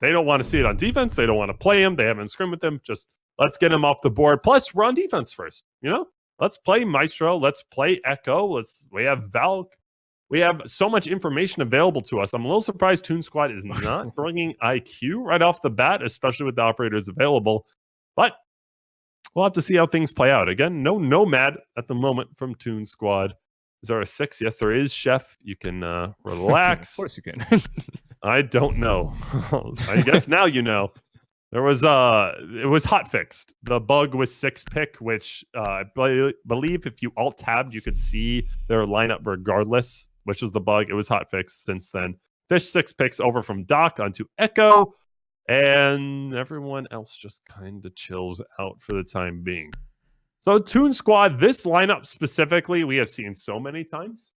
They don't want to see it on defense. They don't want to play him. They haven't scrimmed with him. Just let's get him off the board. Plus, we're on defense first. Let's play Maestro. Let's play Echo. We have Valk. We have so much information available to us. I'm a little surprised Toon Squad is not bringing IQ right off the bat, especially with the operators available. But we'll have to see how things play out. Again, no Nomad at the moment from Toon Squad. Is there a 6? Yes, there is, Chef. You can relax. Of course you can. I don't know. I guess now you know. There was it was hotfixed. The bug was 6-pick, which I believe if you alt-tabbed, you could see their lineup regardless, which was the bug. It was hotfixed since then. Fish 6 picks over from Doc onto Echo, and everyone else just kind of chills out for the time being. So Toon Squad, this lineup specifically, we have seen so many times.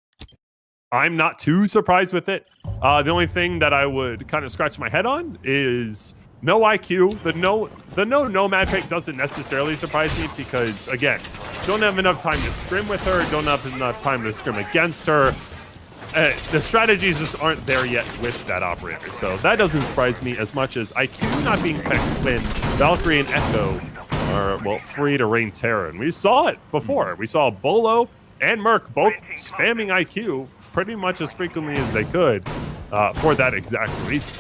I'm not too surprised with it. The only thing that I would kind of scratch my head on is no IQ. The no Nomad pick doesn't necessarily surprise me because, again, don't have enough time to scrim with her, don't have enough time to scrim against her. The strategies just aren't there yet with that operator. So that doesn't surprise me as much as IQ not being picked when Valkyrie and Echo are, well, free to rain terror. And we saw it before. We saw Bolo and Merc both spamming IQ pretty much as frequently as they could for that exact reason.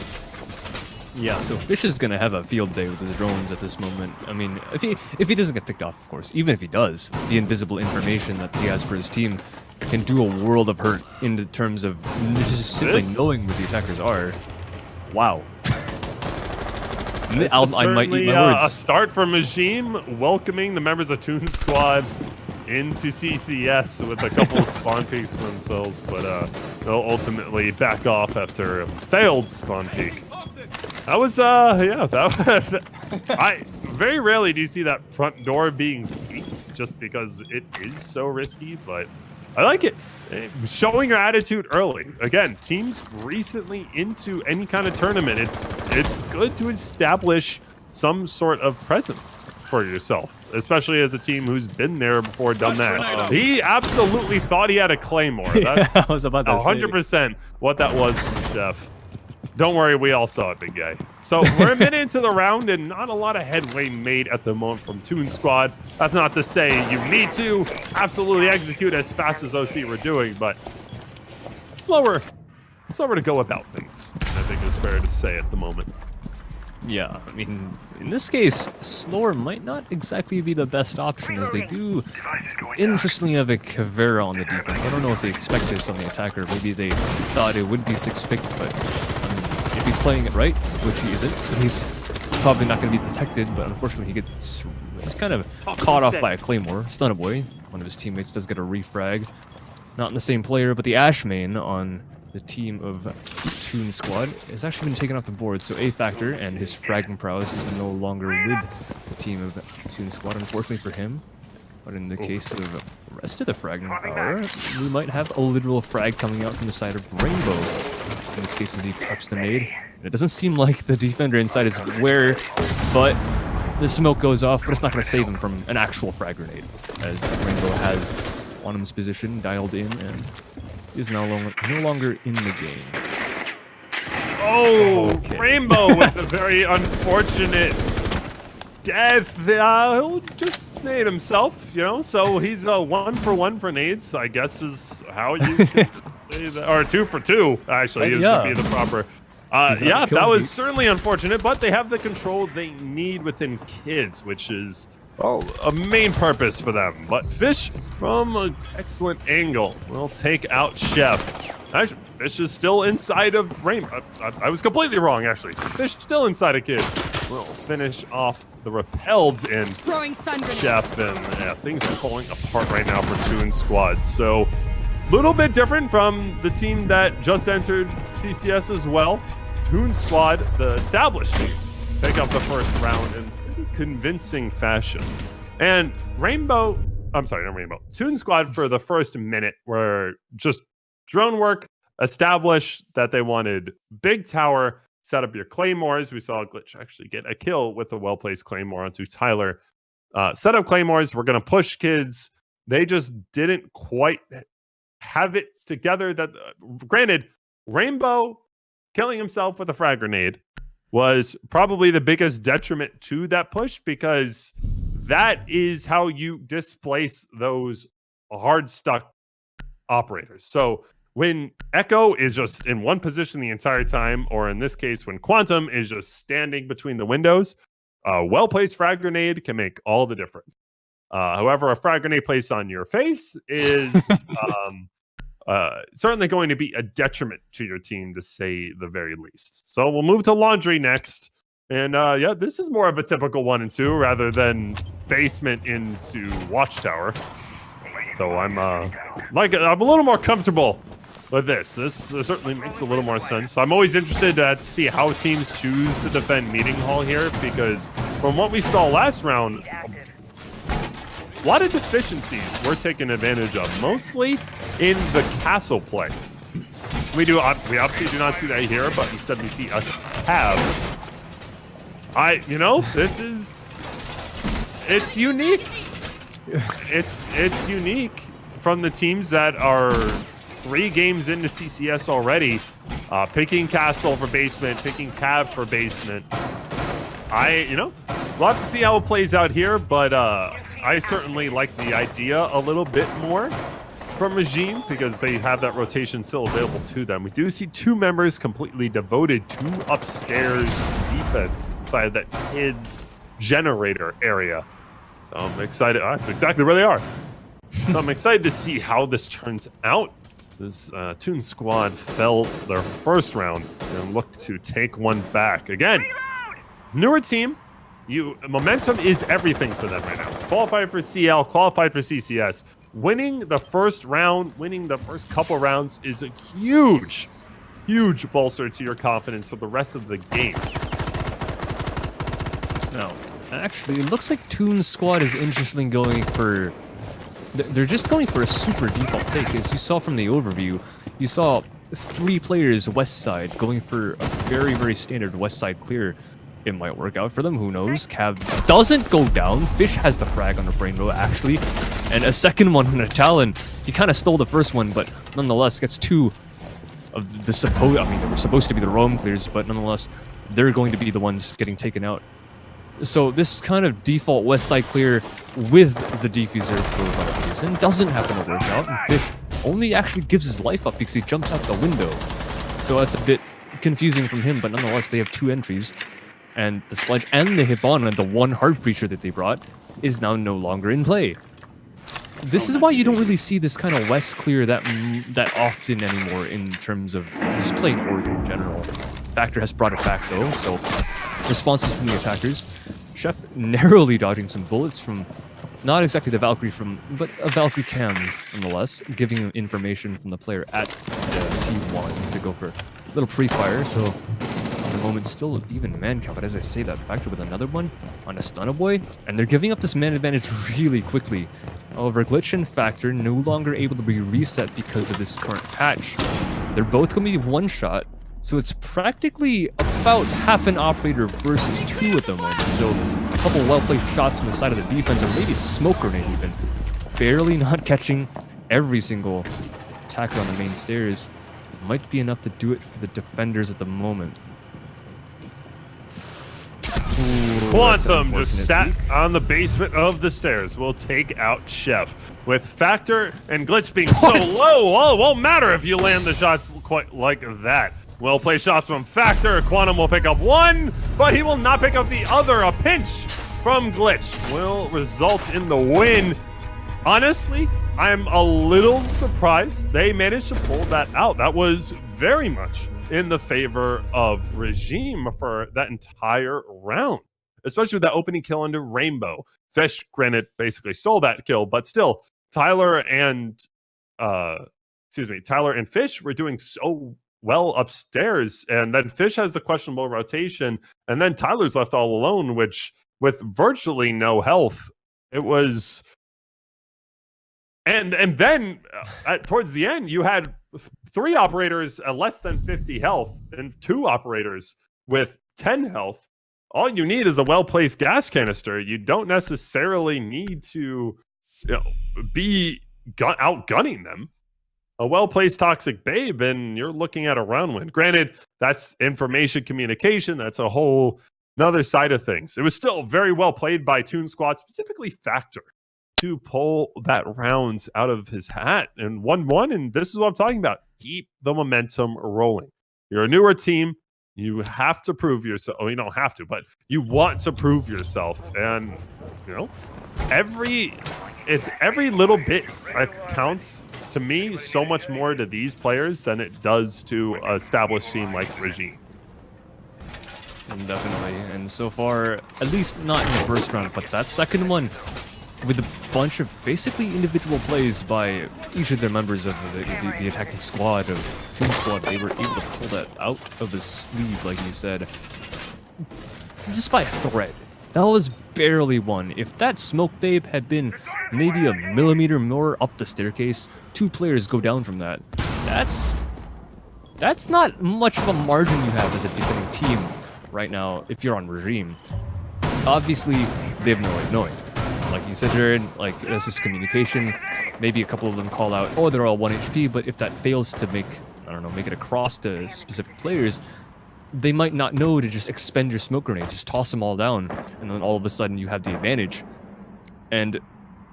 Yeah, so Fish is going to have a field day with his drones at this moment. I mean, if he doesn't get picked off, of course, even if he does, the invisible information that he has for his team can do a world of hurt in terms of just simply knowing what the attackers are. Wow. I might eat my words. A start from Majim welcoming the members of Toon Squad into CCS with a couple of spawn peaks to themselves, but they'll ultimately back off after a failed spawn peak. That was, I very rarely do you see that front door being beat just because it is so risky, but I like it. Showing your attitude early. Again, teams recently into any kind of tournament, it's good to establish some sort of presence for yourself, especially as a team who's been there before, done that. He absolutely thought he had a Claymore. That's I was about to 100% what that was from Chef. Don't worry, we all saw it, big guy. So we're a minute into the round and not a lot of headway made at the moment from Toon Squad. That's not to say you need to absolutely execute as fast as OC were doing, but slower to go about things, I think is fair to say at the moment. Yeah, I mean, in this case, slower might not exactly be the best option, as they do interestingly have a Caveira on the defense. I don't know if they expect this on the attacker. Maybe they thought it would be 6-pick, but if he's playing it right, which he isn't, then he's probably not going to be detected, but unfortunately he's kind of caught off by a Claymore. Stunnaboy, one of his teammates, does get a refrag. Not in the same player, but the Ash main on the team of Toon Squad has actually been taken off the board, so A Factor and his fragging prowess is no longer with the team of Toon Squad, unfortunately for him. But in the case of the rest of the fragging power, we might have a literal frag coming out from the side of Rainbow. In this case, as he preps the nade. It doesn't seem like the defender inside is aware, but the smoke goes off, but it's not going to save him from an actual frag grenade, as Rainbow has Quantum's position dialed in and is no longer in the game. Oh, okay. Rainbow with a very unfortunate death. He'll just nade himself, so he's 1 for 1 for nades, I guess is how you can say that. Or 2 for 2, actually, is to be the proper. Yeah, that was certainly unfortunate, but they have the control they need within kids, which is, well, a main purpose for them. But Fish, from an excellent angle, will take out Chef. Actually, Fish is still inside of Rainbow. I was completely wrong, actually. Fish still inside of kids. Will finish off the repelled in Chef, and yeah, things are falling apart right now for Toon Squad. So, little bit different from the team that just entered CCS as well. Toon Squad, the established team, pick up the first round in pretty convincing fashion. And Toon Squad for the first minute were just drone work, established that they wanted big tower, set up your claymores. We saw Glitch actually get a kill with a well-placed claymore onto Tyler. Set up claymores, we're going to push kids. They just didn't quite have it together. That granted, Rainbow killing himself with a frag grenade was probably the biggest detriment to that push, because that is how you displace those hard stuck operators. So when Echo is just in one position the entire time, or in this case, when Quantum is just standing between the windows, a well-placed frag grenade can make all the difference. However, a frag grenade placed on your face is certainly going to be a detriment to your team, to say the very least. So we'll move to Laundry next. And yeah, this is more of a typical 1 and 2 rather than basement into Watchtower. So I'm a little more comfortable with this. This certainly makes a little more sense. I'm always interested to see how teams choose to defend Meeting Hall here, because from what we saw last round, a lot of deficiencies we're taking advantage of, mostly in the castle play. We obviously do not see that here, but instead we see a cab. It's unique. It's unique from the teams that are 3 games into CCS already, picking castle for basement, picking cab for basement. We'll have to see how it plays out here, but I certainly like the idea a little bit more from Regime, because they have that rotation still available to them. We do see 2 members completely devoted to upstairs defense inside of that kids generator area. So I'm excited. That's exactly where they are. So I'm excited to see how this turns out. This Tunez squad fell their first round and looked to take one back. Again, newer team. Momentum is everything for them right now. Qualified for CL, qualified for CCS. Winning the first round, winning the first couple rounds is a huge bolster to your confidence for the rest of the game. No, actually, it looks like Tunez squad is interestingly going for... They're just going for a super default take. As you saw from the overview, you saw 3 players west side going for a very, very standard west side clear. It might work out for them, who knows? Cav doesn't go down. Fish has the frag on the Brainbow, actually. And a second one on a Talon. He kind of stole the first one, but nonetheless gets 2 of the supposed... I mean, they were supposed to be the roam clears, but nonetheless, they're going to be the ones getting taken out. So this kind of default west side clear with the defuser for whatever reason doesn't happen to work out. And Fish only actually gives his life up because he jumps out the window. So that's a bit confusing from him, but nonetheless, they have 2 entries. And the Sledge and the Hibana, the one Heart Breacher that they brought, is now no longer in play. This is why you don't really see this kind of west clear that often anymore in terms of display order in general. Factor has brought it back though, so responses from the attackers. Chef narrowly dodging some bullets from, not exactly the Valkyrie but a Valkyrie cam nonetheless, giving him information from the player at the T1 to go for a little pre-fire, so at the moment still even man count, but as I say that, Factor with another one on a Stunner Boy, and they're giving up this man advantage really quickly. However, Glitch and Factor no longer able to be reset because of this current patch. They're both going to be one shot, so it's practically about half an operator versus 2 at the moment. So a couple well-placed shots on the side of the defense, or maybe it's smoke grenade even, barely not catching every single attacker on the main stairs. Might be enough to do it for the defenders at the moment. Ooh, Quantum just sat on the basement of the stairs. Will take out Chef. With Factor and Glitch being so low, well, it won't matter if you land the shots quite like that. Well played shots from Factor. Quantum will pick up 1, but he will not pick up the other. A pinch from Glitch will result in the win. Honestly, I'm a little surprised they managed to pull that out. That was very much in the favor of Regime for that entire round, especially with that opening kill under Rainbow. Fish, granted, basically stole that kill, but still, Tyler and Fish were doing so well upstairs, and then Fish has the questionable rotation, and then Tyler's left all alone, which with virtually no health, it was. And then towards the end, you had 3 operators at less than 50 health and 2 operators with 10 health. All you need is a well-placed gas canister. You don't necessarily need to be outgunning them. a well-placed Toxic Babe, and you're looking at a round win. Granted, that's information communication. That's a whole another side of things. It was still very well played by Toon Squad, specifically Factor, to pull that rounds out of his hat and 1-1. And this is what I'm talking about. Keep the momentum rolling. You're a newer team. You have to prove yourself. Oh, you don't have to, but you want to prove yourself. And, you know, every little bit counts to me so much more to these players than it does to an established team like Regime. Definitely. And so far, at least not in the first round, but that second one, with a bunch of basically individual plays by each of their members of the attacking squad of Toon Squad, they were able to pull that out of the sleeve, like you said, just by a thread. That was barely one. If that Smoke Babe had been maybe a millimeter more up the staircase, 2 players go down from that. That's not much of a margin you have as a defending team right now if you're on Regime. Obviously, they have no way of knowing. Like you said, Jared, like, this is communication. Maybe a couple of them call out, oh, they're all 1 HP, but if that fails to make it across to specific players, they might not know to just expend your smoke grenades, just toss them all down, and then all of a sudden you have the advantage. And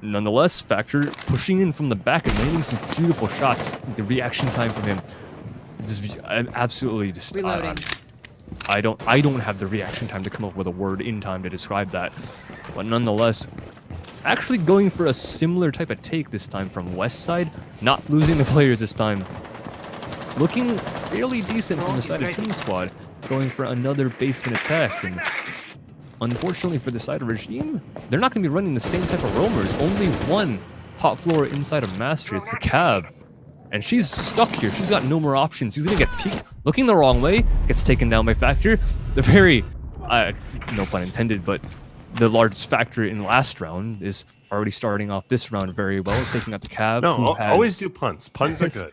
nonetheless, Factor pushing in from the back and landing some beautiful shots. The reaction time from him, absolutely just reloading. I don't have the reaction time to come up with a word in time to describe that. But nonetheless, actually going for a similar type of take this time from West side, not losing the players this time. Looking fairly decent from the side of Toon Squad, going for another basement attack. And unfortunately for the side of Regime, they're not going to be running the same type of roamers. Only one top floor inside of Master. It's the Cab. And she's stuck here. She's got no more options. She's going to get peeked, looking the wrong way, gets taken down by Factor. The very, no pun intended, but the largest Factor in last round is already starting off this round very well, taking out the Cab. No, always do puns. Puns are good.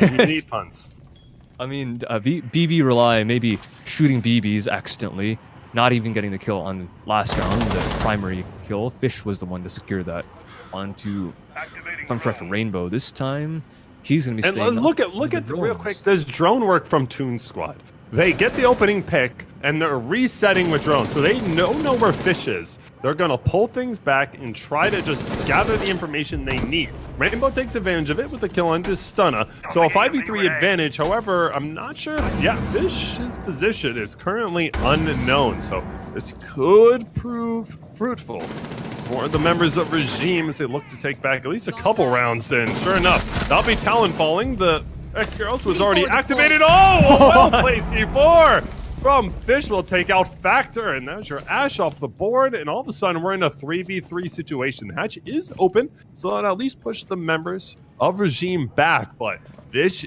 You need puns. I mean, BB Rely maybe shooting BBs accidentally, not even getting the kill on last round, the primary kill. Fish was the one to secure that onto, if I'm correct, Rainbow. This time, he's going to be staying. And look at the real quick. There's drone work from Toon Squad. They get the opening pick, and they're resetting with drones, so they know where Fish is. They're going to pull things back and try to just gather the information they need. Rainbow takes advantage of it with a kill onto Stunna, so a 5v3 advantage. However, I'm not sure. Yeah, Fish's position is currently unknown, so this could prove fruitful for the members of Regime as they look to take back at least a couple rounds. And sure enough, that'll be Talon falling. The X-Girls was already activated. Oh, a well-placed C4 from Fish will take out Factor, and there's your Ash off the board, and all of a sudden we're in a 3v3 situation. The hatch is open, so that at least push the members of Regime back, but Fish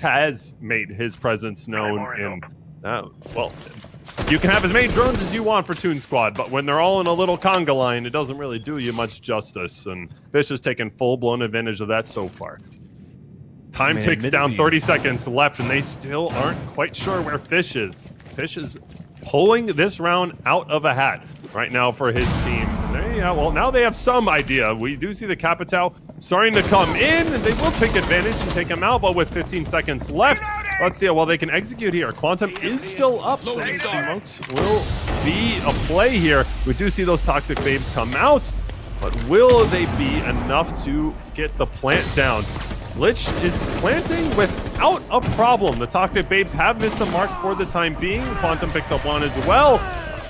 has made his presence known in, well, you can have as many drones as you want for Toon Squad, but when they're all in a little conga line, it doesn't really do you much justice, and Fish has taken full-blown advantage of that so far. Time ticks down, 30 seconds left, and they still aren't quite sure where Fish is. Fish is pulling this round out of a hat right now for his team. Well, now they have some idea. We do see the Capitao starting to come in, and they will take advantage and take him out, but with 15 seconds left, let's see how well they can execute here. Quantum is still up, so the smokes will be a play here. We do see those Toxic Babes come out, but will they be enough to get the plant down? Lich is planting without a problem. The Toxic Babes have missed the mark for the time being. Quantum picks up one as well.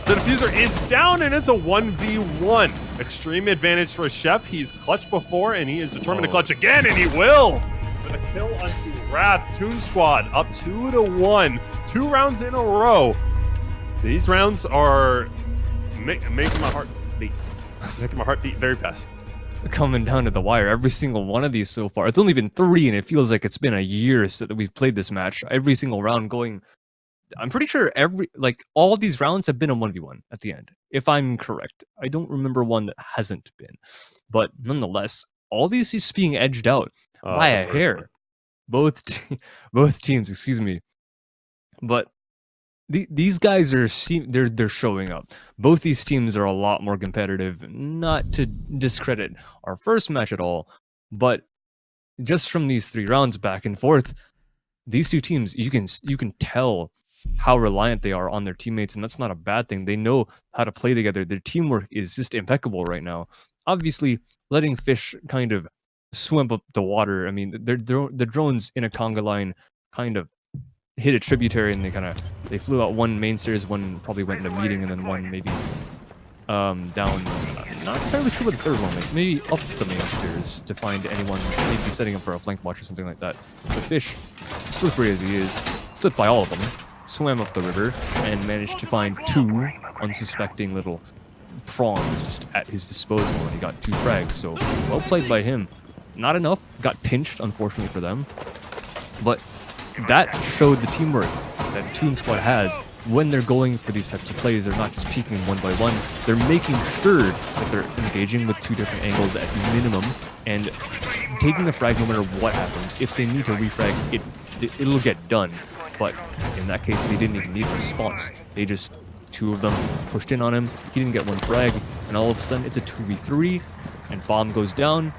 The diffuser is down, and it's a 1v1. Extreme advantage for Chef. He's clutched before, and he is determined to clutch again, and he will. With a kill onto Wrath. Toon Squad up 2-1. 2 rounds in a row. These rounds are making my heart beat. Making my heart beat very fast. Coming down to the wire, every single one of these so far. It's only been 3, and it feels like it's been a year since we've played this match. Every single round going, I'm pretty sure all of these rounds have been a 1v1 at the end, if I'm correct. I don't remember one that hasn't been, but nonetheless, all these is being edged out by a hair. Both teams, excuse me. But these guys are they're showing up. Both these teams are a lot more competitive. Not to discredit our first match at all, but just from these 3 rounds back and forth, these two teams, you can tell how reliant they are on their teammates, and that's not a bad thing. They know how to play together. Their teamwork is just impeccable right now. Obviously, letting Fish kind of swim up the water. I mean, the drones in a conga line kind of hit a tributary, and they flew out one main stairs, one probably went into meeting, and then one maybe down. Not entirely sure what the third one went. Maybe up the main stairs to find anyone, maybe setting up for a flank watch or something like that. The Fish, slippery as he is, slipped by all of them, swam up the river, and managed to find 2 unsuspecting little prawns just at his disposal, and he got 2 frags, so well played by him. Not enough, got pinched, unfortunately for them, but that showed the teamwork that Toon Squad has when they're going for these types of plays. They're not just peeking one by one, they're making sure that they're engaging with 2 different angles at minimum, and taking the frag no matter what happens. If they need to refrag, it'll get done. But in that case, they didn't even need a response. They just, 2 of them pushed in on him. He didn't get 1 frag, and all of a sudden it's a 2v3, and bomb goes down.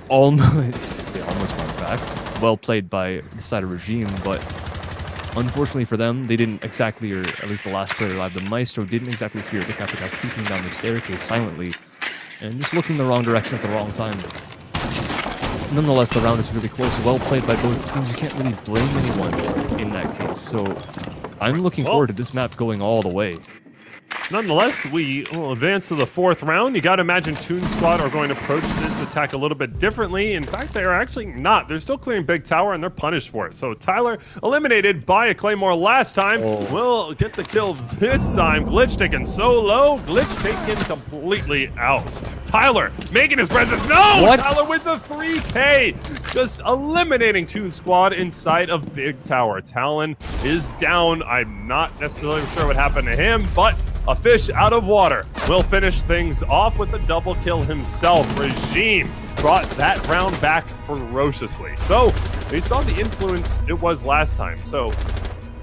They almost went back. Well played by the side of Regime, but unfortunately for them, they didn't exactly, or at least the last player alive, the Maestro, didn't exactly hear the Capital creeping down the staircase silently, and just looking the wrong direction at the wrong time. Nonetheless, the round is really close. Well played by both teams. You can't really blame anyone in that case. So I'm looking forward to this map going all the way. Nonetheless, we will advance to the 4th round. You got to imagine Toon Squad are going to approach this attack a little bit differently. In fact, they are actually not. They're still clearing Big Tower, and they're punished for it. So Tyler, eliminated by a Claymore last time, will get the kill this time. Glitch taken so low. Glitch taken completely out. Tyler making his presence. No! What? Tyler with the 3K. Just eliminating Toon Squad inside of Big Tower. Talon is down. I'm not necessarily sure what happened to him, but a fish out of water will finish things off with a double kill himself. Regime brought that round back ferociously. So we saw the influence it was last time. So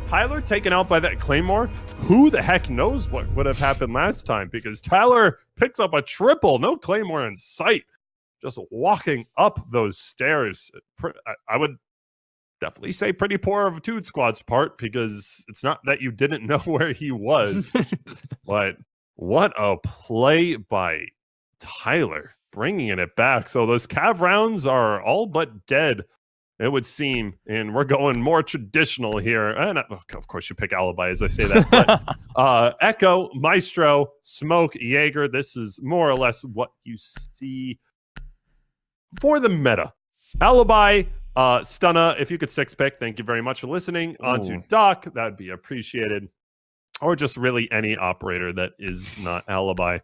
Tyler taken out by that Claymore. Who the heck knows what would have happened last time, because Tyler picks up a triple. No Claymore in sight. Just walking up those stairs. I would definitely say pretty poor of a Toon Squad's part, because it's not that you didn't know where he was. But what a play by Tyler, bringing it back. So those Cav rounds are all but dead, it would seem, and we're going more traditional here. And of course, you pick Alibi as I say that. But Echo, Maestro, Smoke, Jaeger. This is more or less what you see for the meta. Alibi, Stunna, if you could 6-pick, thank you very much for listening. On to Doc, that'd be appreciated. Or just really any operator that is not Alibi.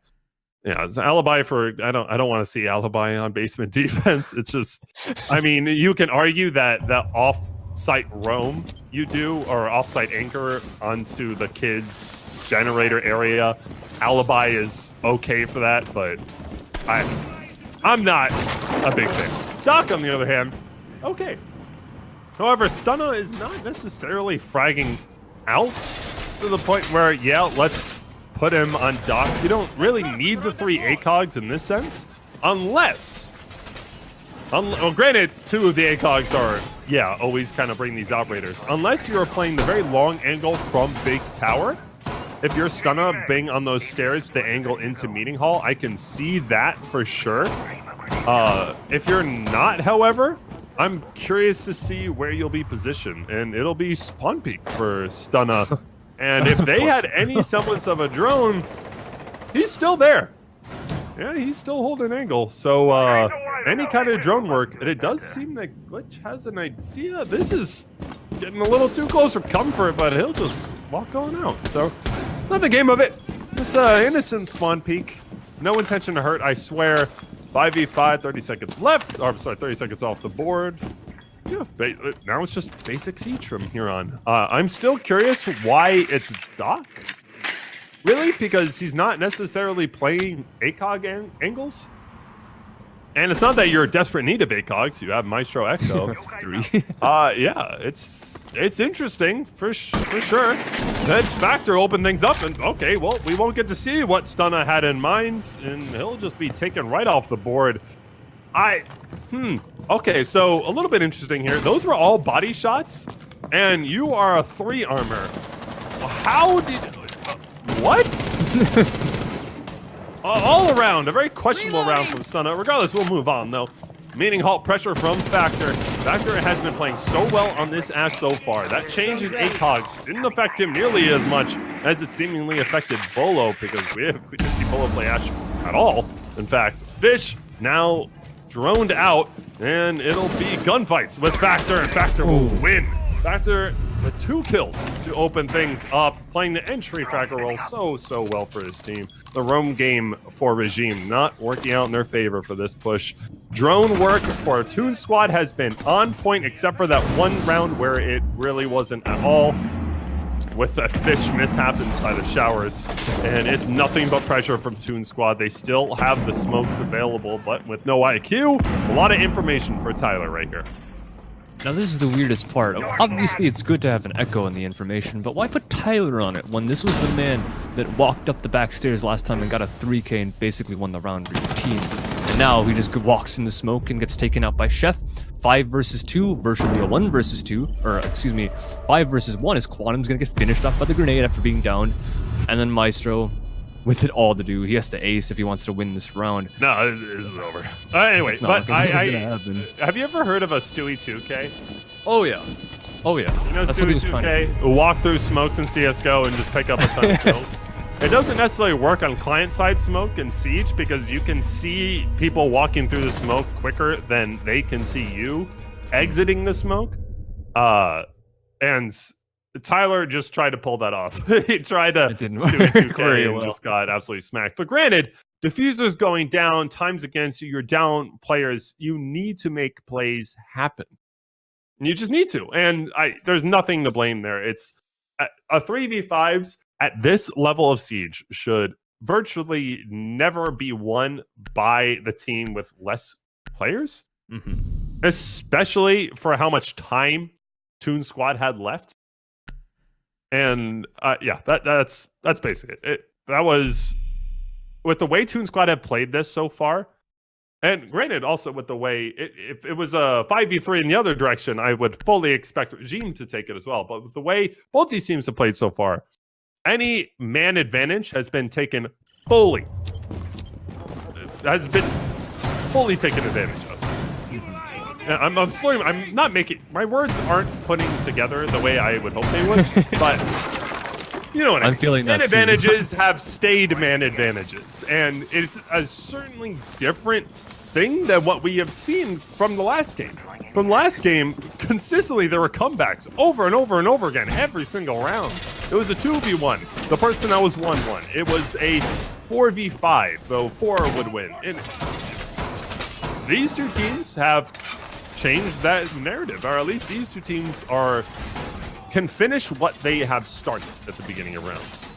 Yeah, it's Alibi for, I don't want to see Alibi on basement defense. It's just, I mean, you can argue that off-site roam you do, or off-site anchor onto the kids' generator area. Alibi is okay for that, but I'm not a big fan. Doc, on the other hand, okay. However, Stunna is not necessarily fragging out to the point where, yeah, let's put him on Doc. You don't really need the 3 ACOGs in this sense, unless, well, granted, 2 of the ACOGs are, yeah, always kind of bring these operators. Unless you're playing the very long angle from Big Tower. If you're Stunna being on those stairs with the angle into Meeting Hall, I can see that for sure. If you're not, however, I'm curious to see where you'll be positioned, and it'll be spawn peak for Stunna. And if they had any semblance of a drone, he's still there. Yeah, he's still holding angle. So any kind of drone work, and it does seem that Glitch has an idea. This is getting a little too close for comfort, but he'll just walk on out. So not the game of it. Just innocent spawn peak. No intention to hurt, I swear. 5v5, 30 seconds left. Oh, I'm sorry, 30 seconds off the board. Yeah, now it's just basic siege from here on. I'm still curious why it's Doc. Really? Because he's not necessarily playing ACOG angles? And it's not that you're in desperate need of ACOGs. You have Maestro Echo. 3. Yeah, it's interesting for sure. That factor open things up, and okay, well, we won't get to see what Stunna had in mind, and he'll just be taken right off the board. Okay, so a little bit interesting here. Those were all body shots, and you are a 3 armor. How did... what? All around, a very questionable round from Stunna. Regardless, we'll move on, though. Meaning halt pressure from Factor. Factor has been playing so well on this Ashe so far. That change in ACOG didn't affect him nearly as much as it seemingly affected Bolo, because we didn't see Bolo play Ashe at all. In fact, Fish now droned out, and it'll be gunfights with Factor, and Factor will win. Factor with 2 kills to open things up, playing the entry fragger role so well for his team. The roam game for Regime not working out in their favor for this push. Drone work for Toon Squad has been on point, except for that one round where it really wasn't at all, with a Fish mishap inside the showers. And it's nothing but pressure from Toon Squad. They still have the smokes available, but with no IQ, a lot of information for Tyler right here. Now this is the weirdest part. Obviously it's good to have an echo in the information, but why put Tyler on it when this was the man that walked up the back stairs last time and got a 3K and basically won the round for your team? And now he just walks in the smoke and gets taken out by Chef. 5 versus 2, virtually a 1 versus 2, or excuse me, 5 versus 1 as Quantum's gonna get finished off by the grenade after being downed. And then Maestro, with it all to do, he has to ace if he wants to win this round. No, this is over. Anyway, but have you ever heard of a Stewie 2K? Oh yeah. Oh yeah. You know That's Stewie 2K? Walk through smokes in CSGO and just pick up a ton of kills. It doesn't necessarily work on client-side smoke in Siege, because you can see people walking through the smoke quicker than they can see you exiting the smoke. And Tyler just tried to pull that off. He tried to do it 2K and just got absolutely smacked. But granted, diffuser's going down, time's against you, you're down players. You need to make plays happen. And you just need to. And there's nothing to blame there. It's a 3v5s at this level of Siege should virtually never be won by the team with less players. Especially for how much time Toon Squad had left. And yeah, that's basically it. That was, with the way Toon Squad have played this so far, and granted also with the way, if it was a 5v3 in the other direction, I would fully expect Regime to take it as well. But with the way both these teams have played so far, any man advantage has been taken fully. Has been fully taken advantage of. I'm slowing. I'm not making, my words aren't putting together the way I would hope they would, but you know what I mean. I'm feeling that. Man advantages have stayed man advantages, and it's a certainly different thing than what we have seen from the last game. From the last game, consistently there were comebacks over and over and over again every single round. It was a 2v1. The person that was 1-1. It was a 4v5, though 4 would win. And these two teams have changed that narrative, or at least these two teams can finish what they have started at the beginning of rounds.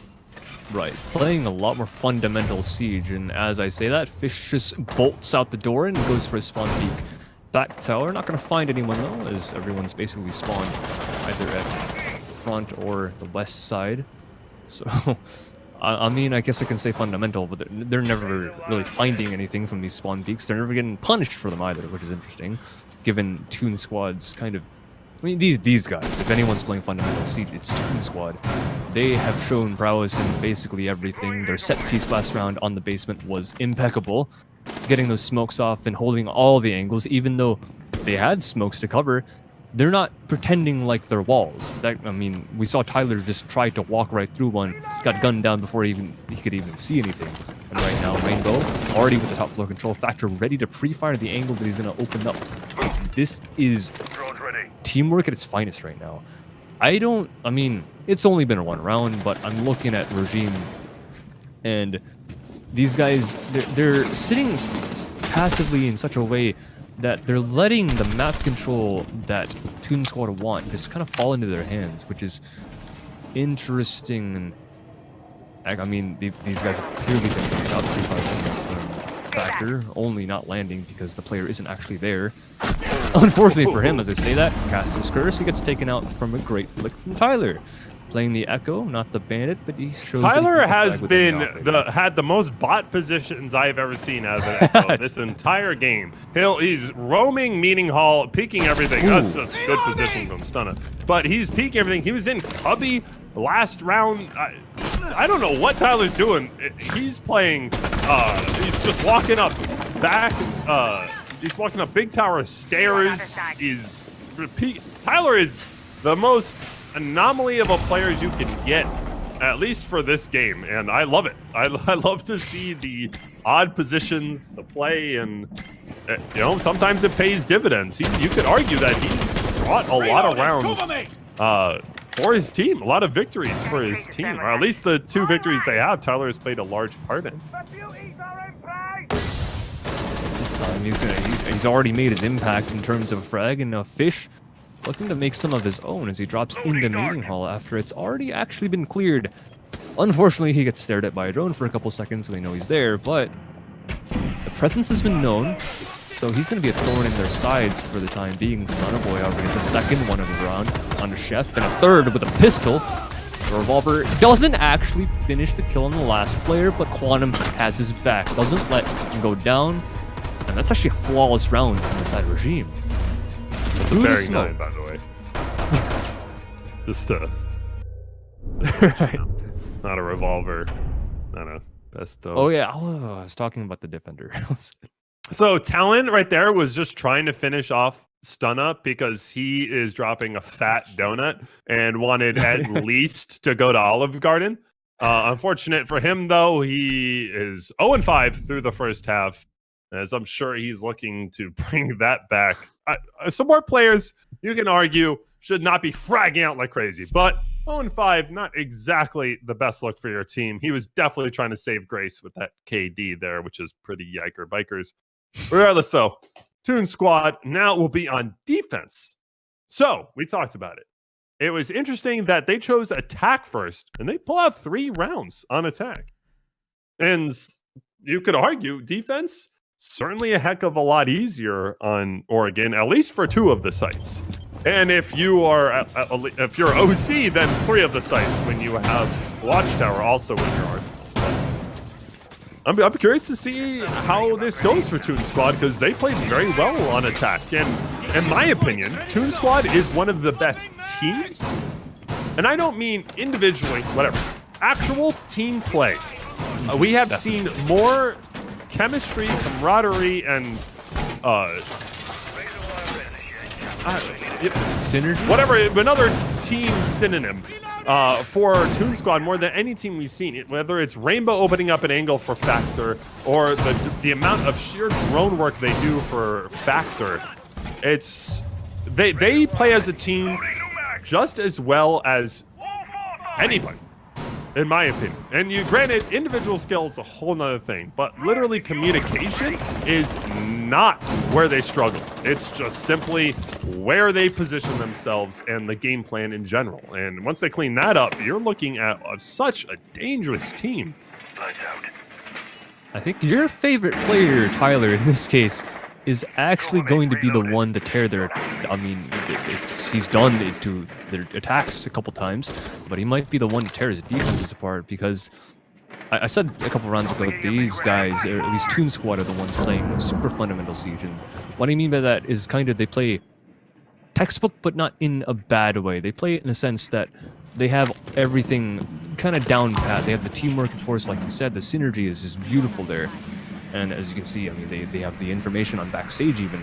Right, playing a lot more fundamental Siege, and as I say that, Fish just bolts out the door and goes for a spawn peek. Back tower, not going to find anyone though, as everyone's basically spawned either at front or the west side. So, I mean, I guess I can say fundamental, but they're never really finding anything from these spawn peeks. They're never getting punished for them either, which is interesting, given Toon Squad's kind of... I mean, these guys, if anyone's playing fundamental Siege, it's Toon Squad. They have shown prowess in basically everything. Their set piece last round on the basement was impeccable, getting those smokes off and holding all the angles, even though they had smokes to cover. They're not pretending like they're walls. I mean, we saw Tyler just try to walk right through one, got gunned down before he could even see anything. And right now, Rainbow, already with the top floor control, Factor ready to pre-fire the angle that he's going to open up. This is teamwork at its finest right now. I mean, it's only been one round, but I'm looking at Regime, and these guys, they're sitting passively in such a way that they're letting the map control that Toon Squad want just kind of fall into their hands, which is interesting. I mean, these guys have clearly been getting out 3-5 Factor, only not landing because the player isn't actually there. Unfortunately for him, as I say that, Caster's Curse, he gets taken out from a great flick from Tyler. playing the Echo, not the Bandit, but he shows that he Tyler can has flag with any been operator. had the most bot positions I've ever seen out of an Echo this entire game. He's roaming meeting hall, peeking everything. Ooh. That's just good position from Stunner. But he's peeking everything. He was in Cubby last round. I don't know what Tyler's doing. He's playing. He's just walking up back. He's walking up big tower stairs. Tyler is the most anomaly of a player as you can get, at least for this game, and I love it. I love to see the odd positions, the play, and you know, sometimes it pays dividends. You could argue that he's brought a lot of rounds for his team, a lot of victories for his team, or at least the 2 victories they have, Tyler has played a large part in. This time he's already made his impact in terms of frag, and Fish looking to make some of his own as he drops into meeting hall after it's already actually been cleared. Unfortunately, he gets stared at by a drone for a couple seconds, so they know he's there, but the presence has been known, so he's going to be a thorn in their sides for the time being. Stunner Boy however gets a second one of the round on the Chef, and a third with a pistol. The revolver doesn't actually finish the kill on the last player, but Quantum has his back, doesn't let him go down, and that's actually a flawless round on the side of Regime. That's a very nine, by the way. Just right. Not a revolver, not a pesto. Oh yeah, I was talking about the defender. So Talon right there was just trying to finish off Stunna because he is dropping a fat donut and wanted at least to go to Olive Garden. Unfortunate for him though, he is 0-5 through the first half, as I'm sure he's looking to bring that back. Some more players, you can argue, should not be fragging out like crazy, but 0-5, not exactly the best look for your team. He was definitely trying to save grace with that KD there, which is pretty yiker bikers. Regardless though, Toon Squad now will be on defense. So we talked about it. It was interesting that they chose attack first, and they pull out 3 rounds on attack. And you could argue defense, certainly a heck of a lot easier on Oregon, at least for 2 of the sites. And if you are, if you're OC, then 3 of the sites when you have Watchtower also in your arsenal. I'm curious to see how this goes for Toon Squad, because they played very well on attack. And in my opinion, Toon Squad is one of the best teams. And I don't mean individually, whatever. Actual team play. We have seen more chemistry, camaraderie, and synergy? Whatever, another team synonym for Toon Squad more than any team we've seen. Whether it's Rainbow opening up an angle for Factor, or the amount of sheer drone work they do for Factor. It's they play as a team just as well as anybody, in my opinion. And granted, individual skill is a whole nother thing, but literally communication is not where they struggle. It's just simply where they position themselves and the game plan in general. And once they clean that up, you're looking at such a dangerous team. I think your favorite player, Tyler, in this case, is actually going to be the one to tear their... I mean, he's done it to their attacks a couple times, but he might be the one to tear his defenses apart, because I said a couple rounds ago, these guys, or at least Toon Squad, are the ones playing super fundamental Siege. And what I mean by that is kind of they play textbook, but not in a bad way. They play it in a sense that they have everything kind of down pat. They have the teamwork, of course, like you said, the synergy is just beautiful there. And as you can see, I mean, they have the information on backstage even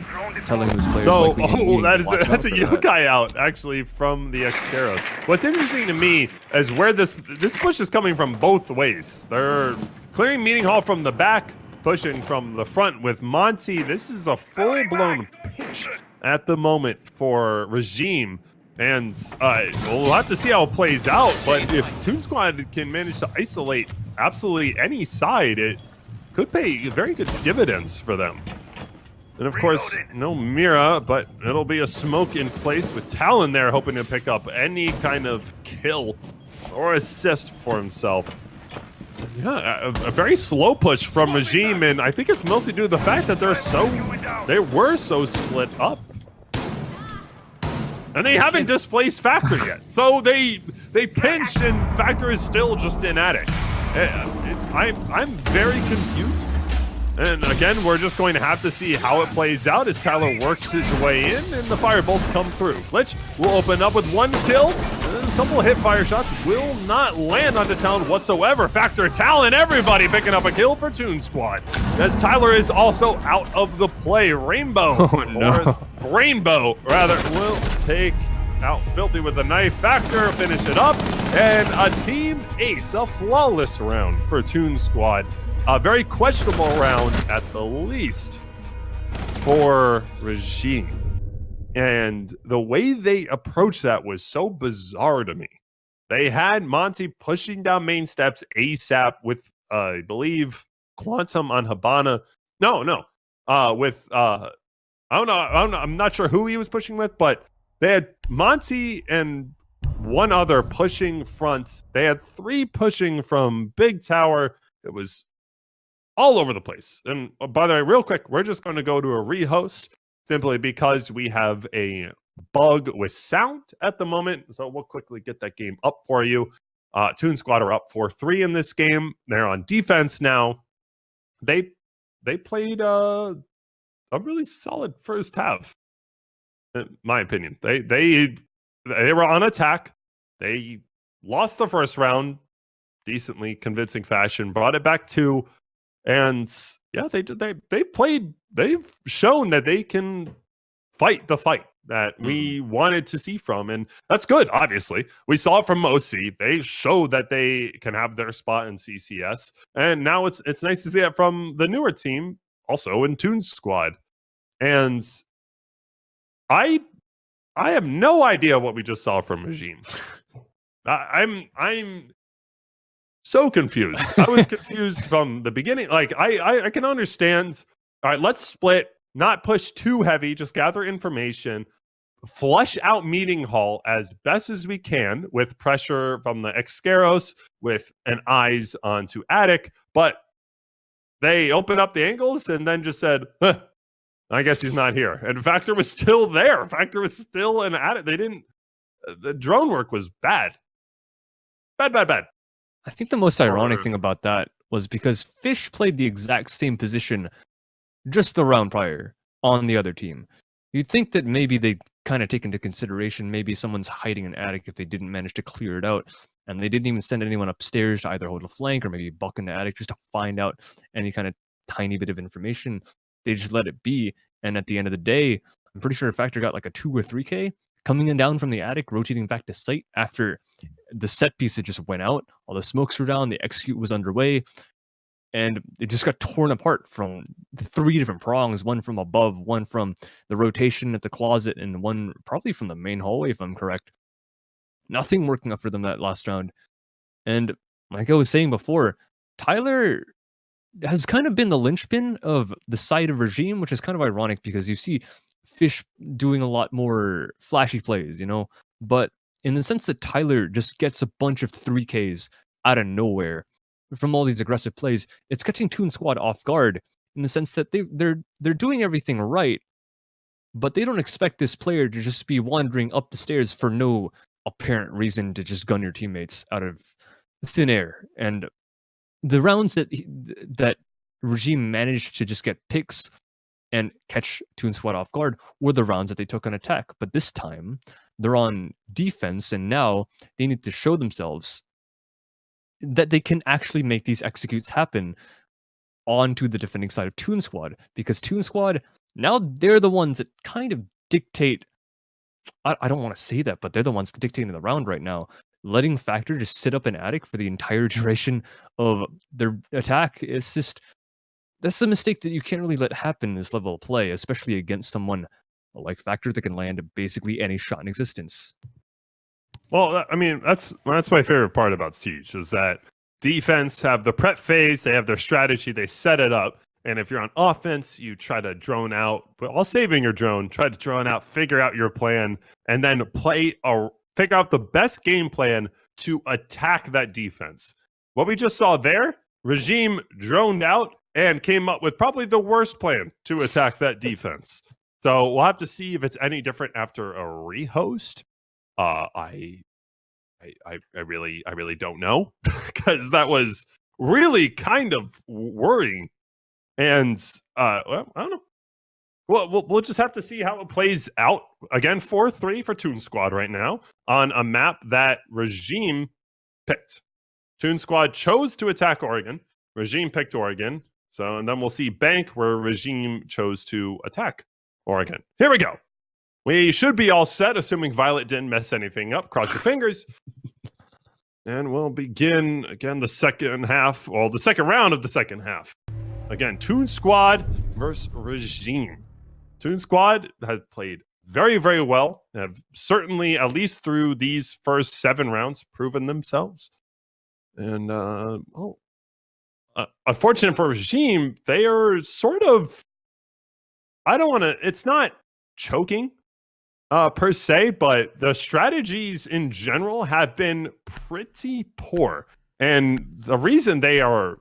telling those players. So, that's a yokai out actually from the Xteros. What's interesting to me is where this push is coming from both ways. They're clearing meeting hall from the back, pushing from the front with Monty. This is a full-blown pinch at the moment for Regime. And we'll have to see how it plays out. But if Toon Squad can manage to isolate absolutely any side, it could pay very good dividends for them. And of course, no Mira, but it'll be a smoke in place with Talon there, hoping to pick up any kind of kill or assist for himself. Yeah, a very slow push from Regime, and I think it's mostly due to the fact that they were so split up. And they haven't displaced Factor yet. So They pinch, and Factor is still just in attic. I'm very confused. And again, we're just going to have to see how it plays out as Tyler works his way in and the fire bolts come through. Glitch will open up with 1 kill. A couple of hip fire shots will not land onto Talon whatsoever. Factor Talon, everybody picking up a kill for Toon Squad. As Tyler is also out of the play. Rainbow, Rainbow rather, will take out Filthy with the knife. Factor finish it up. And a team ace, a flawless round for Toon Squad. A very questionable round at the least for Regime. And the way they approached that was so bizarre to me. They had Monty pushing down main steps ASAP with, I believe, Quantum on Habana. With, I don't know, I'm not sure who he was pushing with, but they had Monty and one other pushing front. They had 3 pushing from Big Tower. It was all over the place. And by the way, real quick, we're just going to go to a rehost simply because we have a bug with sound at the moment. So we'll quickly get that game up for you. Toon Squad are up 4-3 in this game. They're on defense now. They played a really solid first half, in my opinion. They were on attack. They lost the first round, decently convincing fashion, brought it back 2. And yeah, they've shown that they can fight the fight that we wanted to see from. And that's good, obviously. We saw it from OC. They showed that they can have their spot in CCS. And now it's nice to see that from the newer team, also in Toon Squad. And I have no idea what we just saw from Regime. I'm so confused. I was confused from the beginning. Like, I can understand. All right, let's split, not push too heavy, just gather information, flush out meeting hall as best as we can with pressure from the Excaros, with an eyes onto attic. But they opened up the angles and then just said, I guess he's not here. And Factor was still there. Factor was still in attic. The drone work was bad. Bad. I think the most ironic thing about that was because Fish played the exact same position just the round prior on the other team. You'd think that maybe they'd kind of take into consideration maybe someone's hiding an attic if they didn't manage to clear it out. And they didn't even send anyone upstairs to either hold a flank or maybe buck in the attic just to find out any kind of tiny bit of information. They just let it be. And at the end of the day, I'm pretty sure Factor got like a 2 or 3K coming in down from the attic, rotating back to site after the set piece had just went out. All the smokes were down, the execute was underway, and it just got torn apart from 3 different prongs, one from above, one from the rotation at the closet, and one probably from the main hallway, if I'm correct. Nothing working up for them that last round. And like I was saying before, Tyler has kind of been the linchpin of the side of Regime, which is kind of ironic because you see Fish doing a lot more flashy plays, but in the sense that Tyler just gets a bunch of 3Ks out of nowhere from all these aggressive plays, it's catching Toon Squad off guard in the sense that they're doing everything right, but they don't expect this player to just be wandering up the stairs for no apparent reason to just gun your teammates out of thin air. And the rounds that Regime managed to just get picks and catch Toon Squad off guard were the rounds that they took on attack. But this time, they're on defense, and now they need to show themselves that they can actually make these executes happen onto the defending side of Toon Squad. Because Toon Squad, now they're the ones that kind of dictate, I don't want to say that, but they're the ones dictating the round right now. Letting Factor just sit up in attic for the entire duration of their attack, it's just... that's a mistake that you can't really let happen in this level of play, especially against someone like Factor that can land basically any shot in existence. Well, I mean, that's my favorite part about Siege, is that defense have the prep phase, they have their strategy, they set it up, and if you're on offense, you try to drone out, but while saving your drone, try to drone out, figure out your plan, and then figure out the best game plan to attack that defense. What we just saw there, Regime droned out and came up with probably the worst plan to attack that defense. So we'll have to see if it's any different after a rehost. I I really don't know because that was really kind of worrying. And well, I don't know. Well, we'll just have to see how it plays out. Again, 4-3 for Toon Squad right now on a map that Regime picked. Toon Squad chose to attack Oregon. Regime picked Oregon. So, and then we'll see Bank where Regime chose to attack Oregon. Here we go. We should be all set, assuming Violet didn't mess anything up. Cross your fingers. And we'll begin, again, the second half, well, the second round of the second half. Again, Toon Squad versus Regime. Toon Squad has played very, very well. Have certainly, at least through these first 7 rounds, proven themselves. And, unfortunate for Regime, they are sort of, I don't want to, it's not choking per se, but the strategies in general have been pretty poor. And the reason they are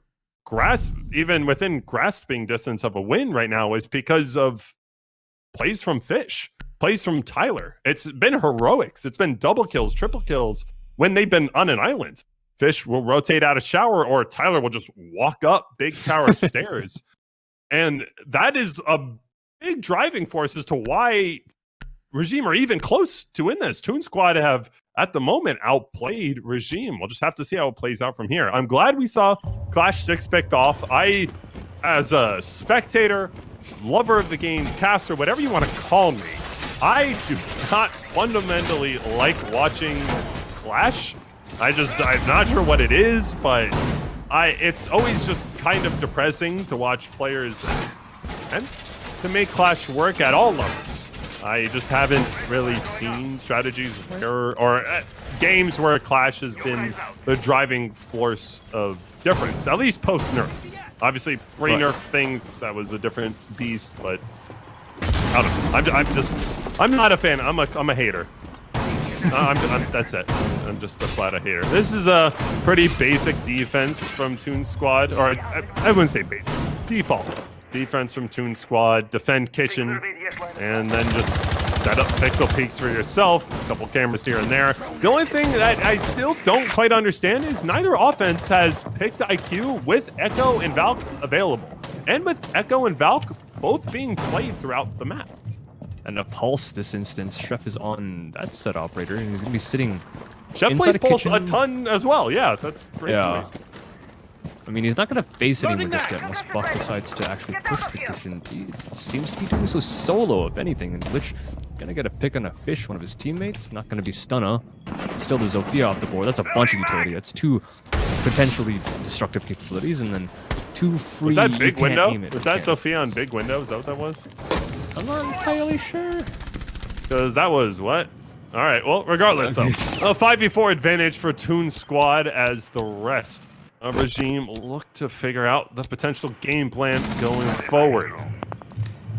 even within grasping distance of a win right now is because of plays from Fish, plays from Tyler. It's been heroics. It's been double kills, triple kills when they've been on an island. Fish will rotate out of shower, or Tyler will just walk up big tower stairs. And that is a big driving force as to why Regime are even close to win this. Toon Squad have, at the moment, outplayed Regime. We'll just have to see how it plays out from here. I'm glad we saw Clash 6 picked off. I, as a spectator, lover of the game, caster, whatever you want to call me, I do not fundamentally like watching Clash. I'm not sure what it is, but it's always just kind of depressing to watch players attempt to make Clash work at all levels. I just haven't really seen strategies or games where Clash has been the driving force of difference, at least post-nerf. Obviously, pre-nerf things, that was a different beast, but I don't know. I'm not a fan. I'm a hater. That's it. I'm just a flat out hater. This is a pretty basic defense from Toon Squad, or I wouldn't say basic, default defense from Toon Squad. Defend kitchen, and then just set up pixel peaks for yourself. A couple cameras here and there. The only thing that I still don't quite understand is neither offense has picked IQ with Echo and Valk available, and with Echo and Valk both being played throughout the map. And a Pulse this instance, Chef is on that set operator, and he's going to be sitting Chef inside plays Pulse kitchen. a ton as well. Yeah, that's great. Yeah. I mean, he's not going to face anyone this step unless Buck decides to actually push the kitchen. He seems to be doing so solo, if anything. And Glitch going to get a pick on a Fish, one of his teammates. Not going to be Stunna. Still the Zofia off the board. That's a bunch of utility. That's 2 potentially destructive capabilities, and then 2 free. Was that big window? Was that Zofia on big window? Is that what that was? I'm not entirely sure. Because that was what? All right, well, regardless, though. A 5v4 advantage for Toon Squad as the rest of Regime look to figure out the potential game plan going forward.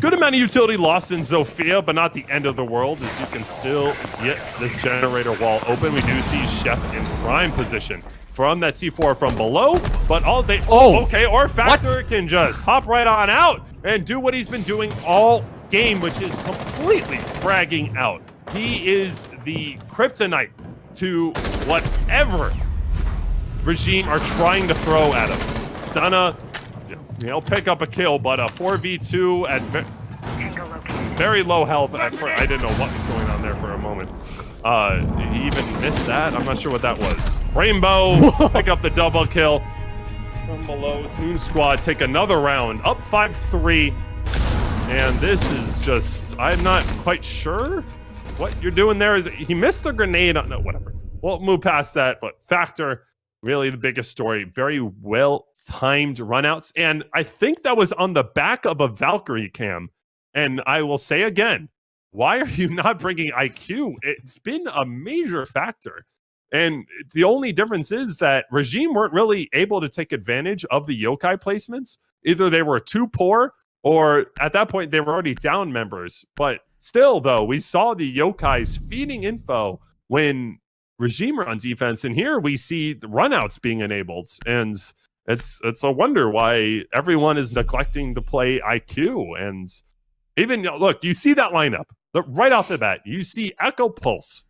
Good amount of utility lost in Zofia, but not the end of the world, as you can still get this generator wall open. We do see Chef in prime position from that C4 from below, but all they... okay, or Factor can just hop right on out and do what he's been doing all game, which is completely fragging out. He is the kryptonite to whatever Regime are trying to throw at him. Stunna, he'll pick up a kill, but a 4v2 at very low health. I didn't know what was going on there for a moment. He even missed that. I'm not sure what that was. Rainbow, pick up the double kill. From below, Toon Squad take another round, up 5-3. And this is just, I'm not quite sure what you're doing there. Is he missed the grenade? No, whatever. We'll move past that, but Factor, really the biggest story. Very well-timed runouts. And I think that was on the back of a Valkyrie cam. And I will say again, why are you not bringing IQ? It's been a major factor. And the only difference is that Regime weren't really able to take advantage of the yokai placements. Either they were too poor, or at that point they were already down members. But still, though, we saw the yokais feeding info when Regime are on defense, and here we see the runouts being enabled, and it's a wonder why everyone is neglecting to play IQ. And even look, you see that lineup right off the bat. You see Echo Pulse,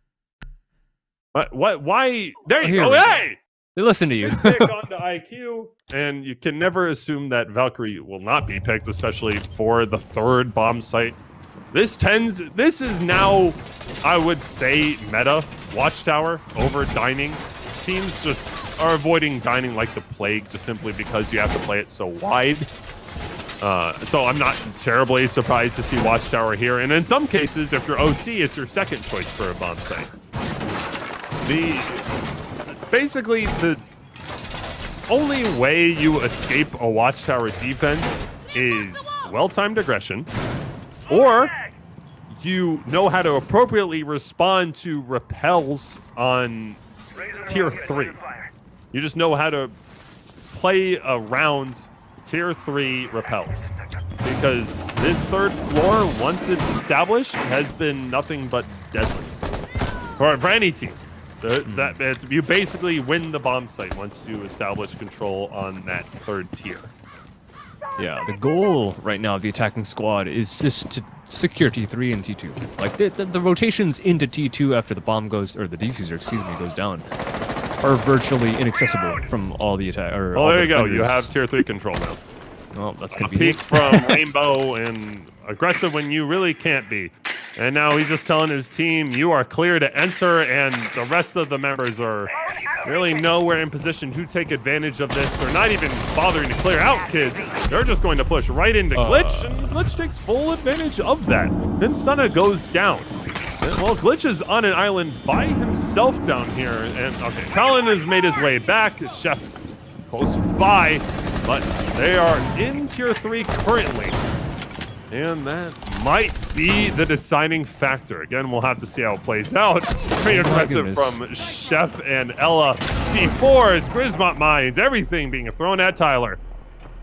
What? Why? There you Here go. we go. Hey! They listen to you. Just pick on the IQ, and you can never assume that Valkyrie will not be picked, especially for the third bomb site. This is now, I would say, meta Watchtower over dining. Teams just are avoiding dining like the plague, just simply because you have to play it so wide. So I'm not terribly surprised to see Watchtower here. And in some cases, if you're OC, it's your second choice for a bomb site. Basically, the only way you escape a Watchtower defense is well-timed aggression, or you know how to appropriately respond to repels on tier 3. You just know how to play around tier 3 repels. Because this third floor, once it's established, has been nothing but deadly. For any team. You basically win the bomb site once you establish control on that third tier. Yeah, the goal right now of the attacking squad is just to secure T3 and T2. Like the rotations into T2 after the bomb goes, or the diffuser, excuse me, goes down, are virtually inaccessible from all the attack. Oh, there you go. You have tier 3 control now. Well, that's A convenient. peek from Rainbow and aggressive when you really can't be. And now he's just telling his team, you are clear to enter, and the rest of the members are really nowhere in position to take advantage of this. They're not even bothering to clear out kids. They're just going to push right into Glitch, and Glitch takes full advantage of that. Then Stunna goes down. Well, Glitch is on an island by himself down here, and okay, Talon has made his way back. Chef close by, but they are in tier 3 currently. And that might be the deciding factor. Again, we'll have to see how it plays out. Pretty impressive from Chef and Ella. C4s, Grismont mines, everything being thrown at Tyler.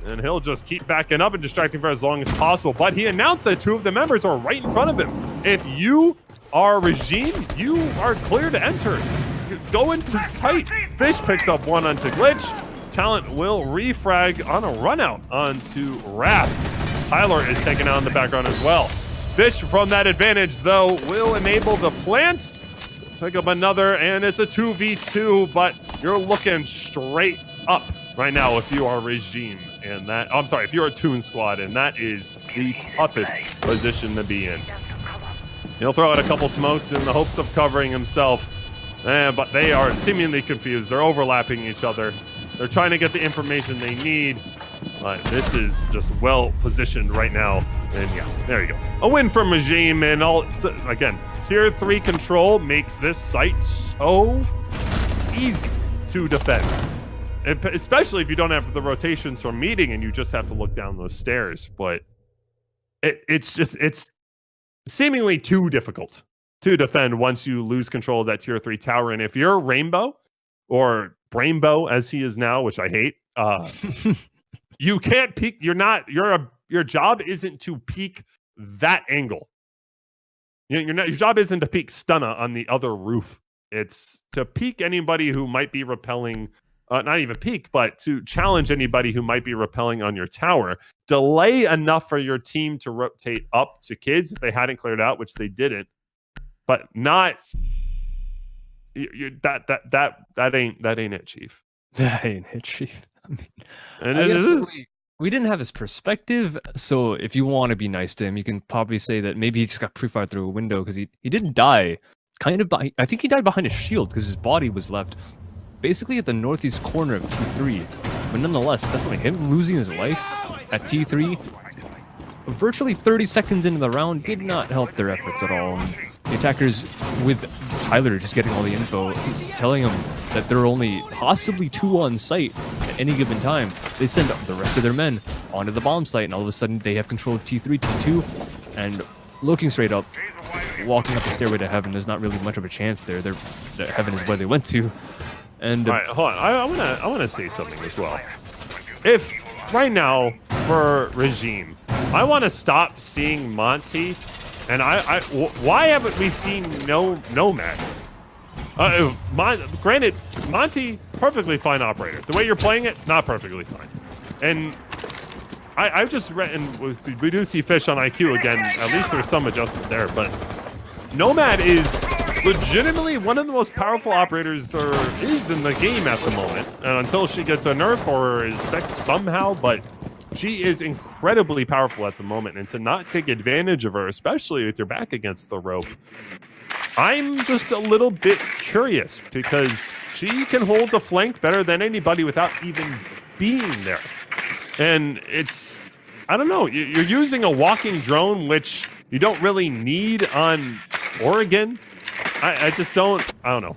And he'll just keep backing up and distracting for as long as possible. But he announced that 2 of the members are right in front of him. If you are Regime, you are clear to enter. Go into sight. Fish picks up 1 onto Glitch. Talent will refrag on a run out onto Wrath. Tyler is taken out in the background as well. Fish from that advantage, though, will enable the plant. Pick up another, and it's a 2v2, but you're looking straight up right now if you are Regime. And that, I'm sorry, if you're a Toon Squad, and that is the toughest position to be in. He'll throw out a couple smokes in the hopes of covering himself, but they are seemingly confused. They're overlapping each other. They're trying to get the information they need. This is just well positioned right now, and yeah, there you go. A win from Regime, and again, tier 3 control makes this site so easy to defend, especially if you don't have the rotations from meeting and you just have to look down those stairs. But it's seemingly too difficult to defend once you lose control of that tier 3 tower. And if you're Rainbow or Brainbow as he is now, which I hate, you can't peek. Your job isn't to peek that angle. Your job isn't to peek Stunna on the other roof. It's to peek anybody who might be repelling, not even peek, but to challenge anybody who might be repelling on your tower. Delay enough for your team to rotate up to kids if they hadn't cleared out, which they didn't. But not that ain't it, Chief. That ain't it, Chief. And I guess we didn't have his perspective, so if you want to be nice to him, you can probably say that maybe he just got pre-fired through a window, because he didn't die. I think he died behind a shield, because his body was left basically at the northeast corner of T3. But nonetheless, definitely him losing his life at T3, virtually 30 seconds into the round, did not help their efforts at all. And the attackers, with Tyler just getting all the info, it's telling him that there are only possibly 2 on site at any given time. They send the rest of their men onto the bomb site, and all of a sudden they have control of T3, T2, and looking straight up, walking up the stairway to heaven. There's not really much of a chance there. Heaven is where they went to. And all right, hold on. I want to say something as well. If right now for Regime, I want to stop seeing Monty. And why haven't we seen Nomad? Granted, Monty, perfectly fine operator. The way you're playing it, not perfectly fine. And I've just read, and we do see Fish on IQ again. At least there's some adjustment there. But Nomad is legitimately one of the most powerful operators there is in the game at the moment. And until she gets a nerf or is fixed somehow, but she is incredibly powerful at the moment. And to not take advantage of her, especially with your back against the rope, I'm just a little bit curious because she can hold a flank better than anybody without even being there. And it's, I don't know, you're using a walking drone, which you don't really need on Oregon. I just don't know.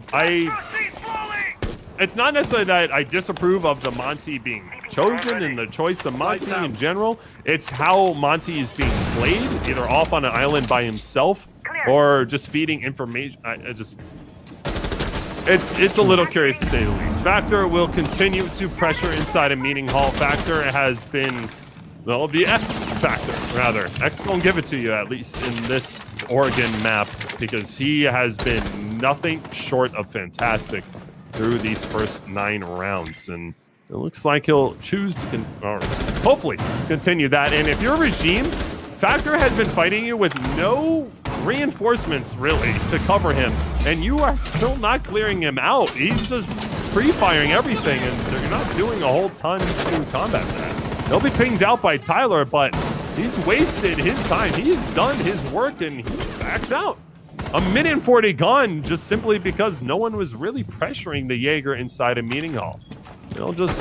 It's not necessarily that I disapprove of the Monty being chosen and the choice of Monty in general. It's how Monty is being played, either off on an island by himself or just feeding information. It's a little curious to say the least. Factor will continue to pressure inside a meeting hall. Factor has been, well, the X Factor, rather. X gonna give it to you, at least in this Oregon map, because he has been nothing short of fantastic through these first 9 rounds. And it looks like he'll choose to, hopefully, continue that. And if you're Regime, Factor has been fighting you with no reinforcements, really, to cover him. And you are still not clearing him out. He's just pre-firing everything, and you're not doing a whole ton to combat that. He'll be pinged out by Tyler, but he's wasted his time. He's done his work, and he backs out. A minute and 40 gone just simply because no one was really pressuring the Jaeger inside a meeting hall. He'll just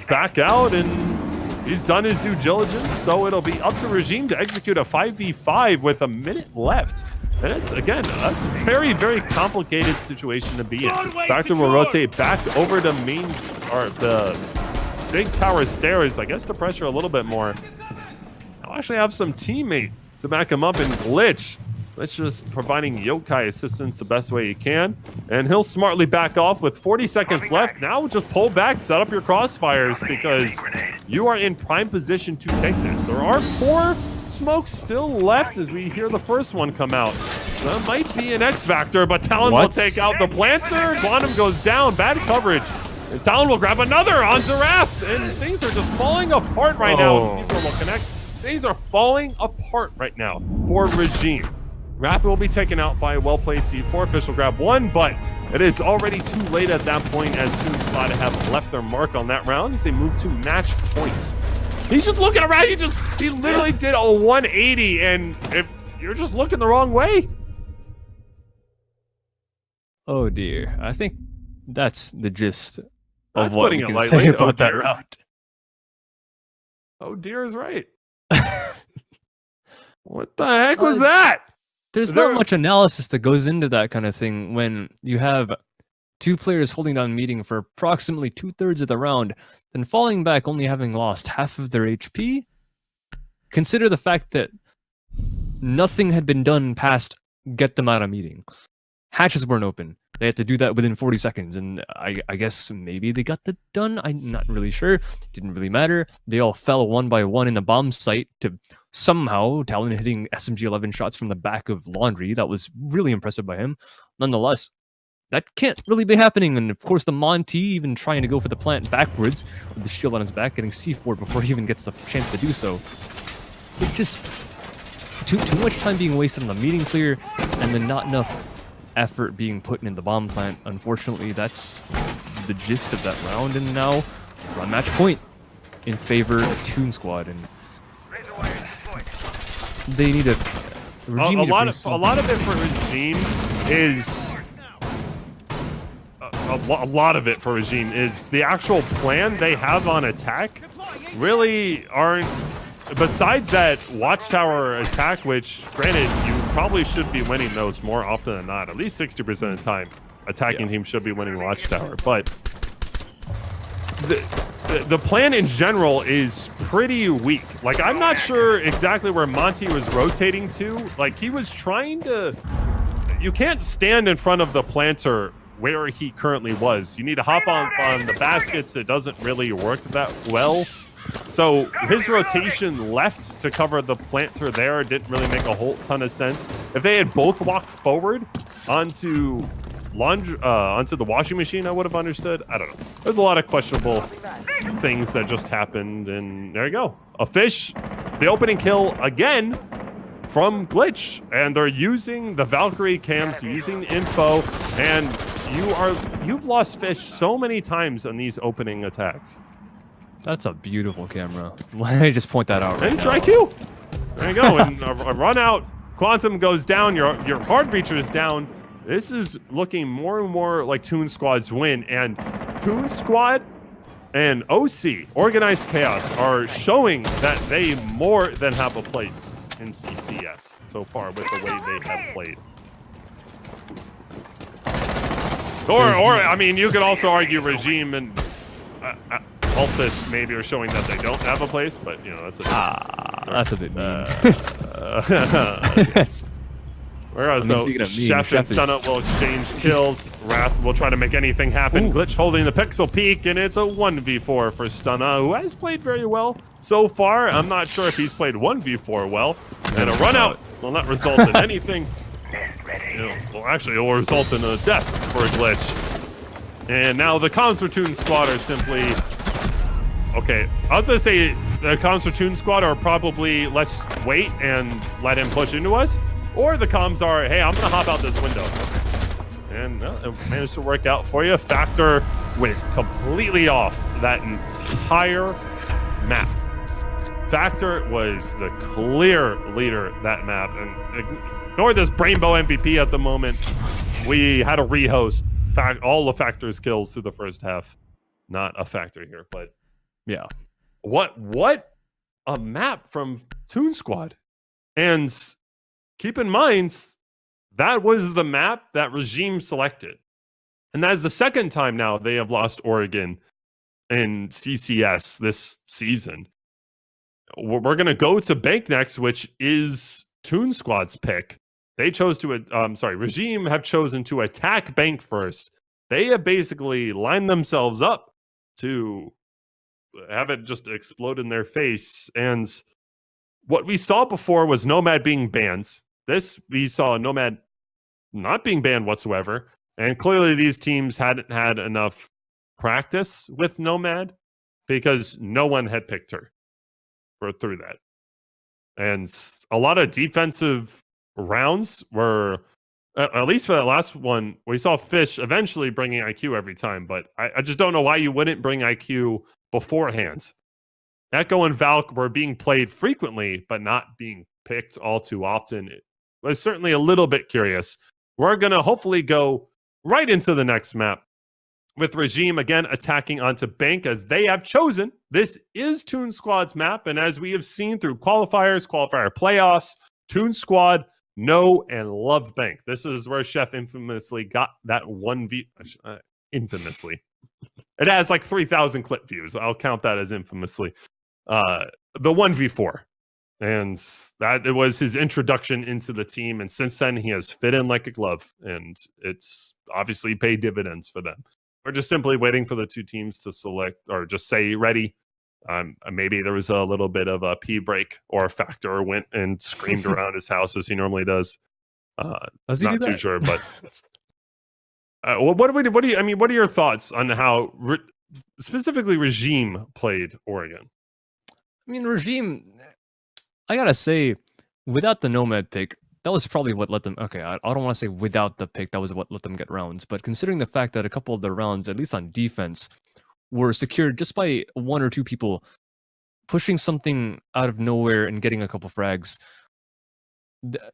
back out, and he's done his due diligence, so it'll be up to Regime to execute a 5v5 with a minute left. And it's, again, that's a very, very complicated situation to be in. Factor will rotate back over to the big tower stairs, I guess, to pressure a little bit more. I'll actually have some teammate to back him up in Glitch. Glitch just providing Yokai assistance the best way he can. And he'll smartly back off with 40 seconds left. Now just pull back, set up your crossfires, because you are in prime position to take this. There are 4 smokes still left as we hear the first one come out. That might be an X Factor, but Talon will take out the planter. Quantum goes down, bad coverage. And Talon will grab another on Zerath. And things are just falling apart right now. Will connect. Things are falling apart right now for Regime. Wrath will be taken out by a well-placed C4. Official grab 1, but it is already too late at that point as Tunez Squad have left their mark on that round as they move to match points. He's just looking around. He literally did a 180, and if you're just looking the wrong way. Oh dear. I think that's the gist of what we can say lightly about that round. Oh dear is right. What the heck was that? There's not much analysis that goes into that kind of thing when you have 2 players holding down meeting for approximately 2/3 of the round, then falling back only having lost half of their HP. Consider the fact that nothing had been done past get them out of meeting. Hatches weren't open. They had to do that within 40 seconds, and I guess maybe they got that done. I'm not really sure. Didn't really matter. They all fell one by one in the bomb site to somehow Talon hitting SMG-11 shots from the back of Laundry. That was really impressive by him. Nonetheless, that can't really be happening, and of course the Monty even trying to go for the plant backwards with the shield on his back, getting C4 before he even gets the chance to do so. It's just too much time being wasted on the meeting clear, and then not enough effort being put in the bomb plant. Unfortunately, that's the gist of that round, and now we're on match point in favor of Tunez Squad, and they need a Regime. A lot of it for Regime is a lot of it for Regime is the actual plan they have on attack really aren't. Besides that Watchtower attack, which, granted, you probably should be winning those more often than not. At least 60% of the time, attacking team should be winning Watchtower. But the plan in general is pretty weak. Like, I'm not sure exactly where Monty was rotating to. Like, he was trying to... You can't stand in front of the planter where he currently was. You need to hop on the baskets. It doesn't really work that well. So his rotation left to cover the planter there didn't really make a whole ton of sense. If they had both walked forward onto the washing machine, I would have understood. I don't know. There's a lot of questionable things that just happened, and there you go. A fish, the opening kill again from Glitch, and they're using the Valkyrie cams, using info, and you've lost fish so many times on these opening attacks. That's a beautiful camera. Why did I just point that out right And now? IQ. There you go. And a run out. Quantum goes down. Your hard breacher is down. This is looking more and more like Toon Squad's win. And Toon Squad and OC, Organized Chaos, are showing that they more than have a place in CCS so far with the way they have played. Or I mean, you could also argue Regime and Altus maybe are showing that they don't have a place, but you know that's a bit mean. Whereas so Chef and Stunna will exchange kills. Wrath will try to make anything happen. Ooh. Glitch holding the pixel peak, and it's a 1v4 for Stunna, who has played very well so far. I'm not sure if he's played 1v4 well. And a run out will not result in anything. Well, actually, it will result in a death for Glitch. And now the comms for Toon Squad are simply... Okay, I was going to say the comms for Toon Squad are probably let's wait and let him push into us. Or the comms are, hey, I'm going to hop out this window. And it managed to work out for you. Factor went completely off that entire map. Factor was the clear leader that map. And ignore this Brainbow MVP at the moment. We had a rehost. All the Factor's kills through the first half. Not a Factor here, but yeah. What a map from Toon Squad. And keep in mind, that was the map that Regime selected. And that is the second time now they have lost Oregon in CCS this season. We're going to go to Bank next, which is Toon Squad's pick. They chose to, Regime have chosen to attack Bank first. They have basically lined themselves up to have it just explode in their face. And what we saw before was Nomad being banned. This, we saw Nomad not being banned whatsoever. And clearly these teams hadn't had enough practice with Nomad because no one had picked her through that. And a lot of defensive rounds were, at least for that last one, we saw Fish eventually bringing IQ every time, but I just don't know why you wouldn't bring IQ beforehand. Echo and Valk were being played frequently, but not being picked all too often. It was certainly a little bit curious. We're going to hopefully go right into the next map with Regime again attacking onto Bank as they have chosen. This is Toon Squad's map, and as we have seen through qualifier playoffs, Toon Squad know and love Bank. This is where Chef infamously got that 1v... infamously. It has like 3,000 clip views. I'll count that as infamously. The 1v4. And that it was his introduction into the team, and since then he has fit in like a glove, and it's obviously paid dividends for them. We're just simply waiting for the two teams to select or just say ready. Maybe there was a little bit of a pee break, or a Factor went and screamed around his house as he normally does. Does he not do too that? sure, but what are your thoughts on how specifically Regime played Oregon? I mean, Regime, I gotta say, without the Nomad pick, that was probably what let them... Okay, I don't want to say without the pick, that was what let them get rounds. But considering the fact that a couple of the rounds, at least on defense, were secured just by one or two people pushing something out of nowhere and getting a couple frags,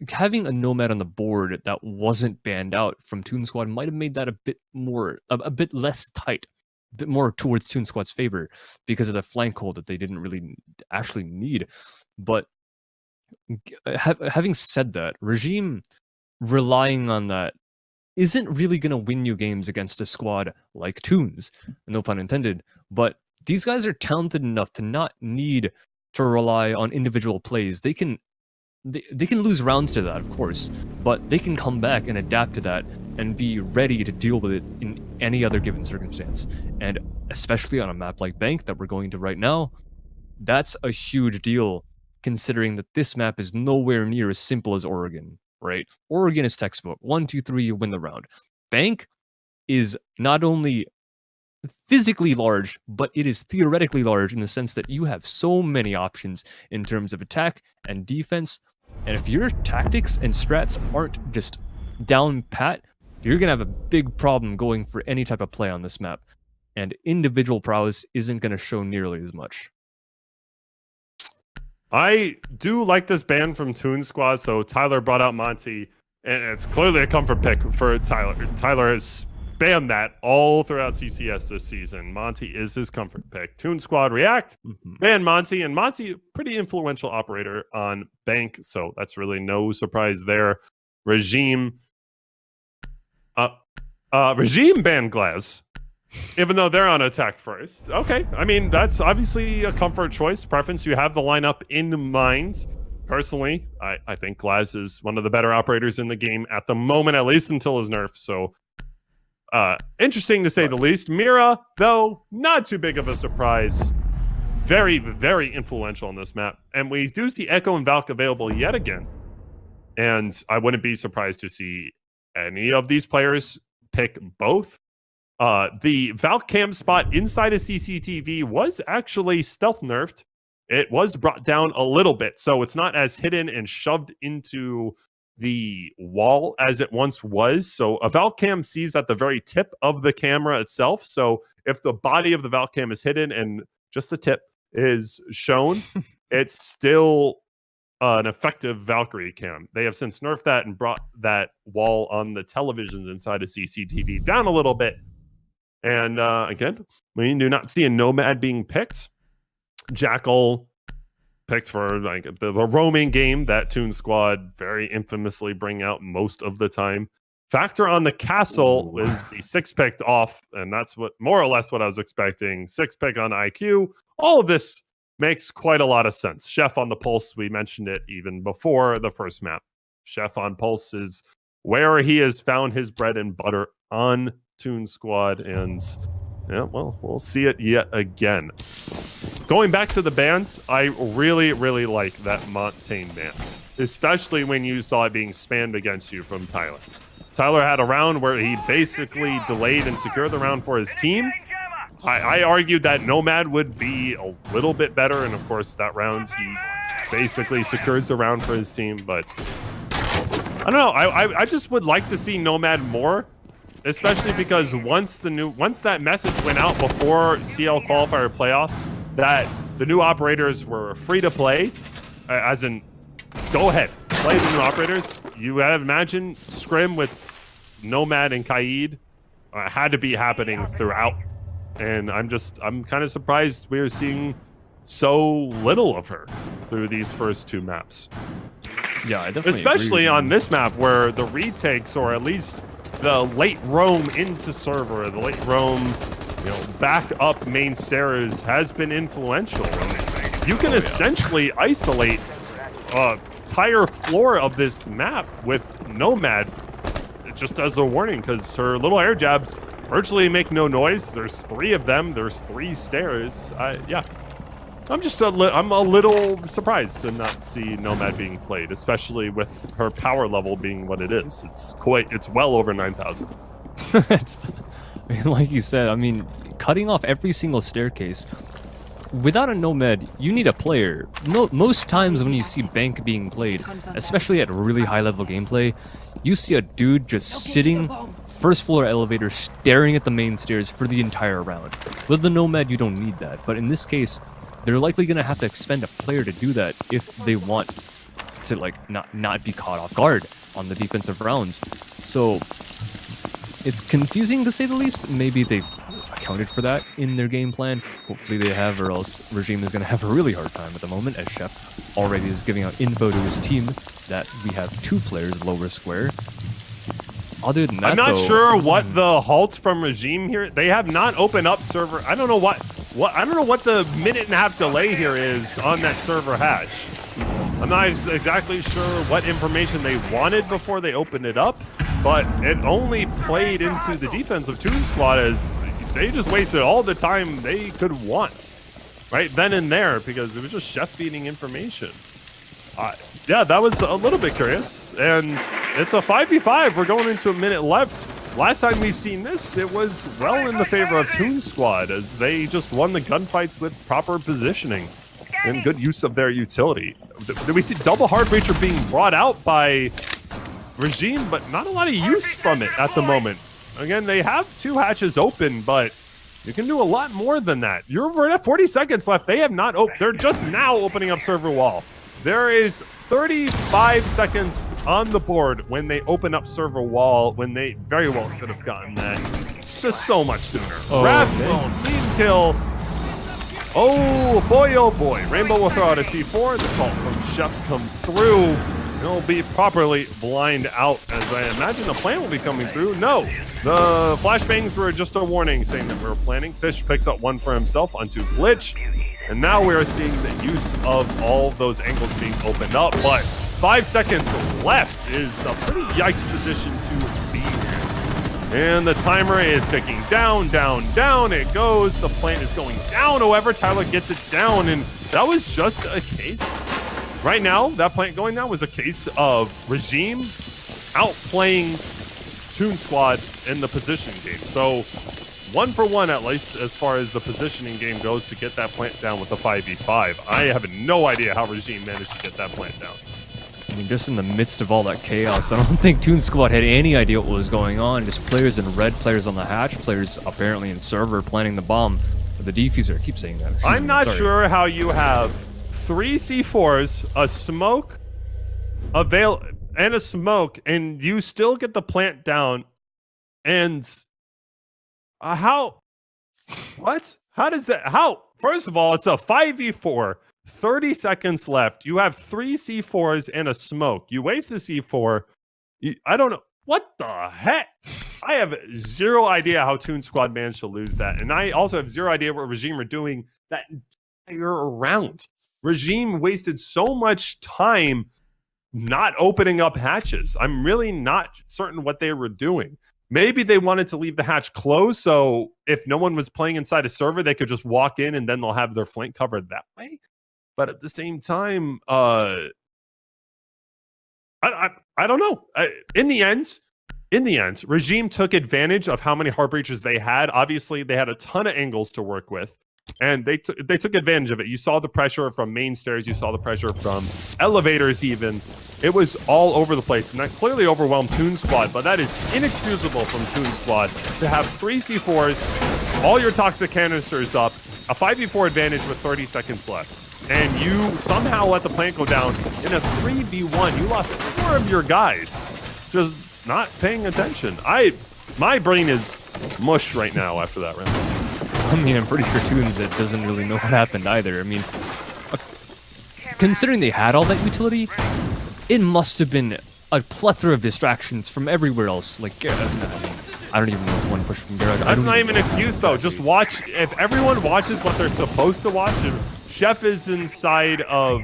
having a Nomad on the board that wasn't banned out from Toon Squad might have made that a bit more, a bit less tight, a bit more towards Toon Squad's favor because of the flank hold that they didn't really actually need. But having said that, Regime relying on that isn't really going to win you games against a squad like Toons, no pun intended, but these guys are talented enough to not need to rely on individual plays. They can lose rounds to that, of course, but they can come back and adapt to that and be ready to deal with it in any other given circumstance. And especially on a map like Bank that we're going to right now, that's a huge deal, considering that this map is nowhere near as simple as Oregon, right? Oregon is textbook. 1, 2, 3, you win the round. Bank is not only physically large, but it is theoretically large in the sense that you have so many options in terms of attack and defense. And if your tactics and strats aren't just down pat, you're going to have a big problem going for any type of play on this map. And individual prowess isn't going to show nearly as much. I do like this ban from Toon Squad. So Tyler brought out Monty, and it's clearly a comfort pick for Tyler. Tyler has spammed that all throughout CCS this season. Monty is his comfort pick. Toon Squad react, ban Monty, and Monty, pretty influential operator on Bank, so that's really no surprise there. Regime ban Glaz, even though they're on attack first. Okay, I mean, that's obviously a comfort choice, preference. You have the lineup in mind. Personally, I think Glaz is one of the better operators in the game at the moment, at least until his nerf, so interesting to say the least. Mira, though, not too big of a surprise. Very, very influential on this map. And we do see Echo and Valk available yet again. And I wouldn't be surprised to see any of these players pick both. The Valk cam spot inside of CCTV was actually stealth nerfed. It was brought down a little bit, so it's not as hidden and shoved into the wall as it once was. So a Valk cam sees at the very tip of the camera itself. So if the body of the Valk cam is hidden and just the tip is shown, it's still an effective Valkyrie cam. They have since nerfed that and brought that wall on the televisions inside of CCTV down a little bit. And again, we do not see a Nomad being picked. Jackal picked for like the roaming game that Toon Squad very infamously bring out most of the time. Factor on the castle is the 6 picked off, and that's what more or less what I was expecting. 6 pick on IQ. All of this makes quite a lot of sense. Chef on the Pulse, we mentioned it even before the first map. Chef on Pulse is where he has found his bread and butter on Toon Squad, and yeah, well, we'll see it yet again. Going back to the bans, I really, really like that Montaigne ban, especially when you saw it being spammed against you from Tyler. Tyler had a round where he basically delayed and secured the round for his team. I argued that Nomad would be a little bit better, and of course that round he basically secures the round for his team, but I don't know. I just would like to see Nomad more, especially because once that message went out before CL qualifier playoffs that the new operators were free to play, as in go ahead, play the new operators. You had to imagine scrim with Nomad and Kaid had to be happening throughout, and I'm kind of surprised we're seeing so little of her through these first 2 maps. Yeah, I definitely especially agree. on this map where the retakes, or at least the late roam into server, the late roam, back up main stairs has been influential. And you can essentially isolate a entire floor of this map with Nomad, just as a warning, because her little air jabs virtually make no noise. There's 3 of them. There's 3 stairs. Yeah. I'm a little surprised to not see Nomad being played, especially with her power level being what it is. It's well over 9,000. Like you said, I mean, cutting off every single staircase. Without a Nomad, you need a player. Most times when you see Bank being played, especially at really high level gameplay, you see a dude just sitting first floor elevator staring at the main stairs for the entire round. With the Nomad, you don't need that. But in this case, they're likely going to have to expend a player to do that if they want to not be caught off guard on the defensive rounds. So it's confusing to say the least. Maybe they've accounted for that in their game plan. Hopefully they have, or else Regime is going to have a really hard time at the moment, as Chef already is giving out info to his team that we have 2 players lower square. Other than that, I'm not sure what the halt from Regime here. They have not opened up server. I don't know what the 1.5-minute delay here is on that server hash. I'm not exactly sure what information they wanted before they opened it up, but it only played into the defense of Toon Squad as they just wasted all the time they could want right then and there because it was just Chef feeding information. Yeah, that was a little bit curious, and it's a 5v5. We're going into a minute left. last time we've seen this, it was well in the favor of Toon Squad, as they just won the gunfights with proper positioning and good use of their utility. Did we see double hard breacher being brought out by Regime, but not a lot of use from it at the moment. Again, they have 2 hatches open, but you can do a lot more than that. We're at 40 seconds left. They have not opened. They're just now opening up server wall. There is 35 seconds on the board when they open up server wall, when they very well could have gotten that just so much sooner. Rathbone, clean kill. Oh boy, Rainbow will throw out a C4. The call from Chef comes through. He'll be properly blind out, as I imagine the plan will be coming through. No, the flashbangs were just a warning saying that we were planning. Fish picks up 1 for himself onto Glitch. And now we are seeing the use of all of those angles being opened up. But 5 seconds left is a pretty yikes position to be in. And the timer is ticking down, down, down. It goes. The plant is going down. However, Tyler gets it down. And that was just a case. Right now, that plant going down was a case of Regime outplaying Toon Squad in the position game. So 1 for 1 at least as far as the positioning game goes to get that plant down with a 5v5. I have no idea how Regime managed to get that plant down. I mean, just in the midst of all that chaos, I don't think Toon Squad had any idea what was going on. Just players in red, players on the hatch, players apparently in server planning the bomb. The defuser, I keep saying that. I'm not sure how you have 3 C4s, a smoke, and a smoke, and you still get the plant down. And how? What? How does that? How? First of all, it's a 5v4. 30 seconds left. You have 3 C4s and a smoke. You waste a C4. I don't know. What the heck? I have 0 idea how Toon Squad managed to lose that. And I also have 0 idea what Regime are doing that entire round. Regime wasted so much time not opening up hatches. I'm really not certain what they were doing. Maybe they wanted to leave the hatch closed, so if no one was playing inside a server, they could just walk in and then they'll have their flank covered that way. But at the same time, I don't know. In the end, Regime took advantage of how many hard breaches they had. Obviously, they had a ton of angles to work with, and they took advantage of it. You saw the pressure from main stairs. You saw the pressure from elevators even. It was all over the place, and that clearly overwhelmed Toon Squad, but that is inexcusable from Toon Squad to have 3 C4s, all your toxic canisters up, a 5v4 advantage with 30 seconds left. And you somehow let the plant go down in a 3v1. You lost 4 of your guys just not paying attention. My brain is mush right now after that round. I mean, I'm pretty sure Tunez doesn't really know what happened either. I mean, considering they had all that utility, it must have been a plethora of distractions from everywhere else. Like, I don't even know if one pushed from Garage. That's not even an excuse, though. Just watch. If everyone watches what they're supposed to watch, Chef is inside of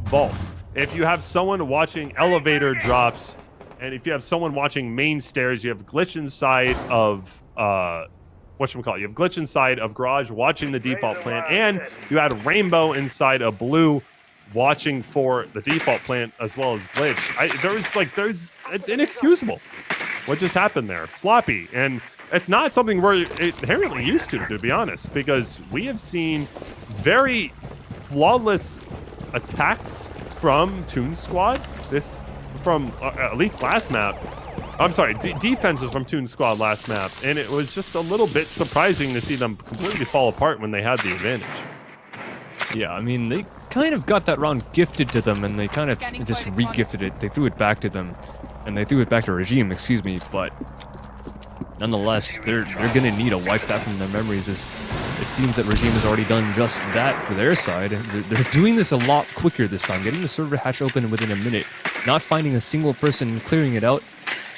vaults. If you have someone watching elevator drops, and if you have someone watching main stairs, you have Glitch inside of whatchamacallit. You have Glitch inside of Garage watching the default plant, and you had Rainbow inside of Blue watching for the default plant as well as Glitch. It's inexcusable what just happened there. Sloppy, and it's not something we're inherently used to be honest, because we have seen very flawless attacks from Toon Squad. From at least last map. I'm sorry, defenses from Toon Squad last map, and it was just a little bit surprising to see them completely fall apart when they had the advantage. Yeah, I mean, they kind of got that round gifted to them, and they kind of just re-gifted it. They threw it back to them, and they threw it back to Regime, excuse me, but nonetheless, they're going to need to wipe that from their memories. It seems that Regime has already done just that for their side. They're doing this a lot quicker this time, getting the server hatch open within a minute, not finding a single person clearing it out.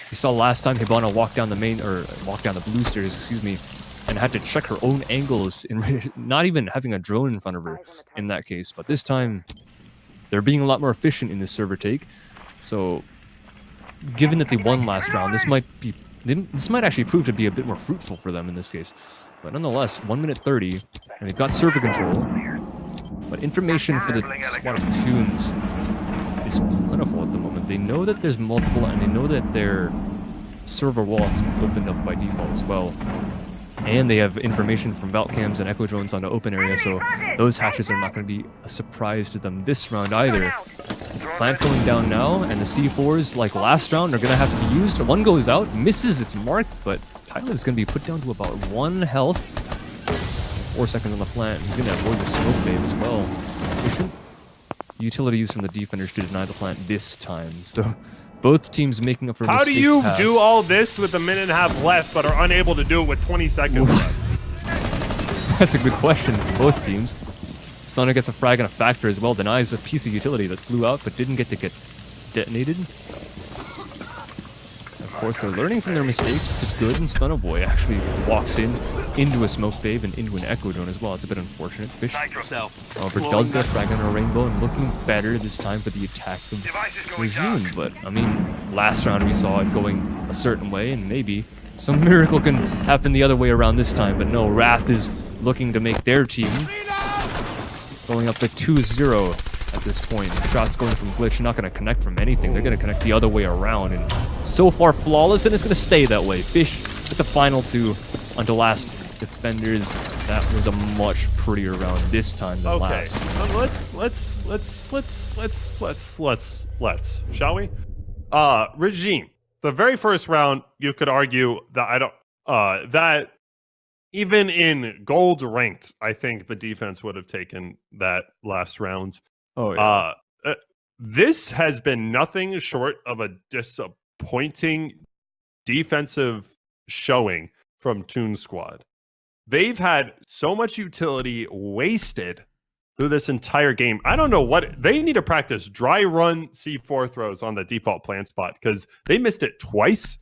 You saw last time Hibana walked down the blue stairs, excuse me, and had to check her own angles, not even having a drone in front of her in that case. But this time, they're being a lot more efficient in this server take. So, given that they won last round, this might actually prove to be a bit more fruitful for them in this case. But nonetheless, 1 minute 30, and they've got server control. But information for the squad of Tunez is plentiful at the moment. They know that there's multiple, and they know that they're server walls opened up by default as well. And they have information from Vault cams and Echo drones on the open area, so those hatches are not going to be a surprise to them this round either. Plant going down now, and the C4s, like last round, are going to have to be used. One goes out, misses its mark, but Tyler's going to be put down to about 1 health. 4 seconds on the plant. He's going to avoid the smoke wave as well. Efficient utilities from the defenders to deny the plant this time. So both teams making up for How do mistakes you past. do all this with a minute and a half left, but are unable to do it with 20 seconds left? That's a good question for both teams. Stunner gets a frag and a factor as well, denies a piece of utility that flew out but didn't get to get detonated. Of course, they're learning from their mistakes, which is good, and Stunner Boy actually walks into a smoke wave and into an Echo drone as well. It's a bit unfortunate. Fish, however, does get a frag on a rainbow and looking better this time for the attack of Regime. But, I mean, last round we saw it going a certain way, and maybe some miracle can happen the other way around this time. But no, Wrath is looking to make their team going up to 2-0 at this point. Shots going from Glitch, not going to connect from anything. They're going to connect the other way around, and so far flawless, and it's going to stay that way. Fish with the final 2 onto last defenders. That was a much prettier round this time than last. Let's, shall we? Regime. The very first round, you could argue that that even in gold ranked, I think the defense would have taken that last round. Oh, yeah. This has been nothing short of a disappointing defensive showing from Toon Squad. They've had so much utility wasted through this entire game. I don't know what they need to practice. Dry run C4 throws on the default plant spot because they missed it twice.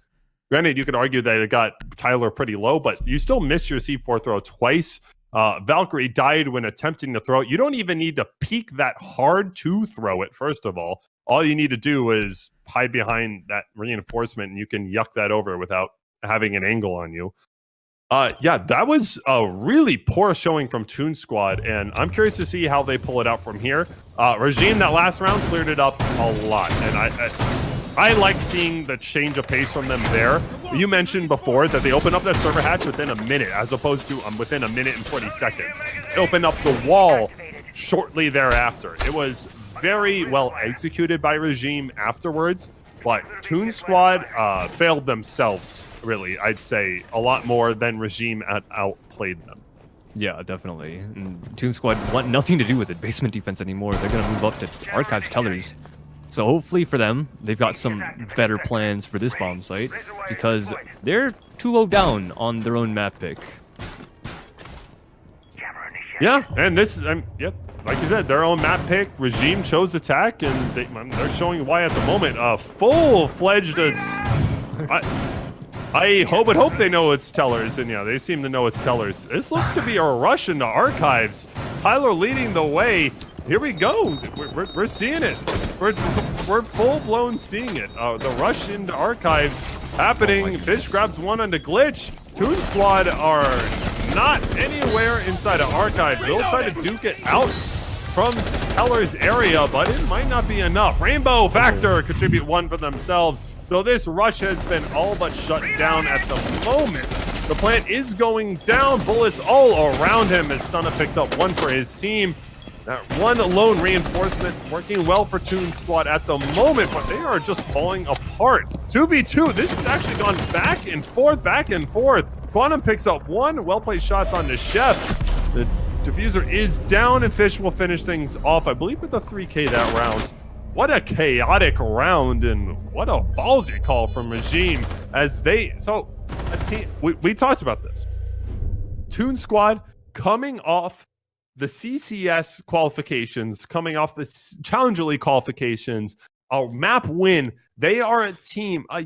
Granted, you could argue that it got Tyler pretty low, but you still missed your C4 throw twice. Valkyrie died when attempting to throw it. You don't even need to peek that hard to throw it, first of all. All you need to do is hide behind that reinforcement, and you can yuck that over without having an angle on you. Yeah, that was a really poor showing from Toon Squad, and I'm curious to see how they pull it out from here. Regime, that last round, cleared it up a lot, and I like seeing the change of pace from them there. You mentioned before that they opened up that server hatch within a minute, as opposed to within a minute and 40 seconds. They opened up the wall shortly thereafter. It was very well executed by Regime afterwards, but Toon Squad failed themselves, really, I'd say, a lot more than Regime outplayed them. Yeah, definitely. And Toon Squad want nothing to do with it. Basement defense anymore. They're going to move up to Archives Tellers. So hopefully for them, they've got some better plans for this bomb site, because they're 2-0 down on their own map pick. Yeah, and this, yep, like you said, their own map pick. Regime chose attack, and they're showing why at the moment. Full-fledged. I hope they know it's Tellers, and yeah, they seem to know it's Tellers. This looks to be a rush into Archives. Tyler leading the way. Here we go. We're seeing it. We're full-blown seeing it. The rush into Archives happening. Fish grabs one onto Glitch. Toon Squad are not anywhere inside of Archives. They'll try to duke it out from Teller's area, but it might not be enough. Rainbow Factor contribute 1 for themselves. So this rush has been all but shut down at the moment. The plant is going down. Bullets all around him as Stunna picks up 1 for his team. That one lone reinforcement working well for Toon Squad at the moment, but they are just falling apart. 2v2, this has actually gone back and forth. Quantum picks up 1, well-placed shots on the Chef. The diffuser is down, and Fish will finish things off, I believe, with a 3K that round. What a chaotic round, and what a ballsy call from Regime as they... So, we talked about this. Toon Squad coming off the CCS qualifications, coming off the Challenger League qualifications, a map win. They are a team, a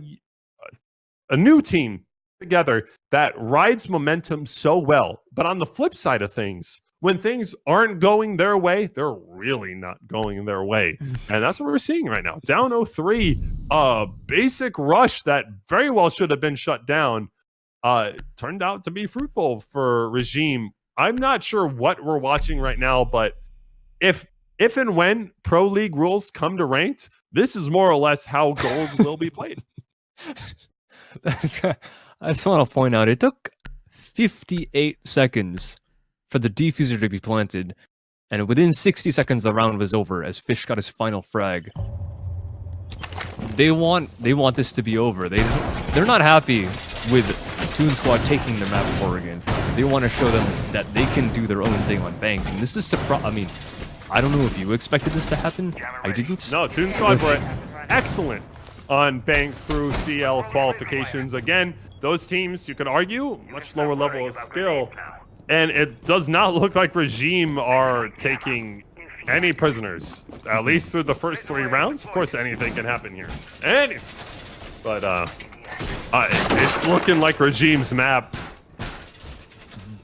new team together that rides momentum so well. But on the flip side of things, when things aren't going their way, they're really not going their way. And that's what we're seeing right now. Down 0-3, a basic rush that very well should have been shut down, turned out to be fruitful for Regime. I'm not sure what we're watching right now, but if and when Pro League rules come to ranked, this is more or less how Gold will be played. I just want to point out, it took 58 seconds for the defuser to be planted, and within 60 seconds the round was over as Fish got his final frag. They want this to be over. They're not happy with Toon Squad taking the map for again. They want to show them that they can do their own thing on Bank, and this is I mean, I don't know if you expected this to happen. I didn't. No, Toon Squad were excellent on Bank through CL qualifications. Again, those teams, you could argue, much lower level of skill. And it does not look like Regime are taking any prisoners, at least through the first 3 rounds. Of course, anything can happen here. But it's looking like Regime's map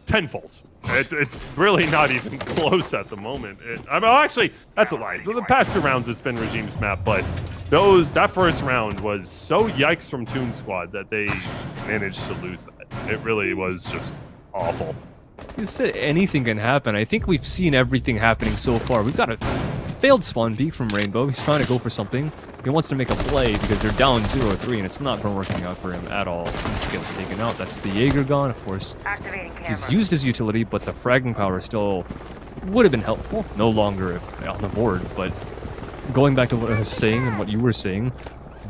tenfold. It's really not even close at the moment. I mean, actually, that's a lie. The past 2 rounds, it's been Regime's map, but that first round was so yikes from Toon Squad that they managed to lose that. It really was just awful. You said anything can happen. I think we've seen everything happening so far. We've got a failed spawn peek from Rainbow. He's trying to go for something. He wants to make a play because they're down 0-3, and it's not been working out for him at all. He gets taken out. That's the Jaeger gone, of course. He's used his utility, but the fragging power still would have been helpful. No longer on the board, but going back to what I was saying and what you were saying,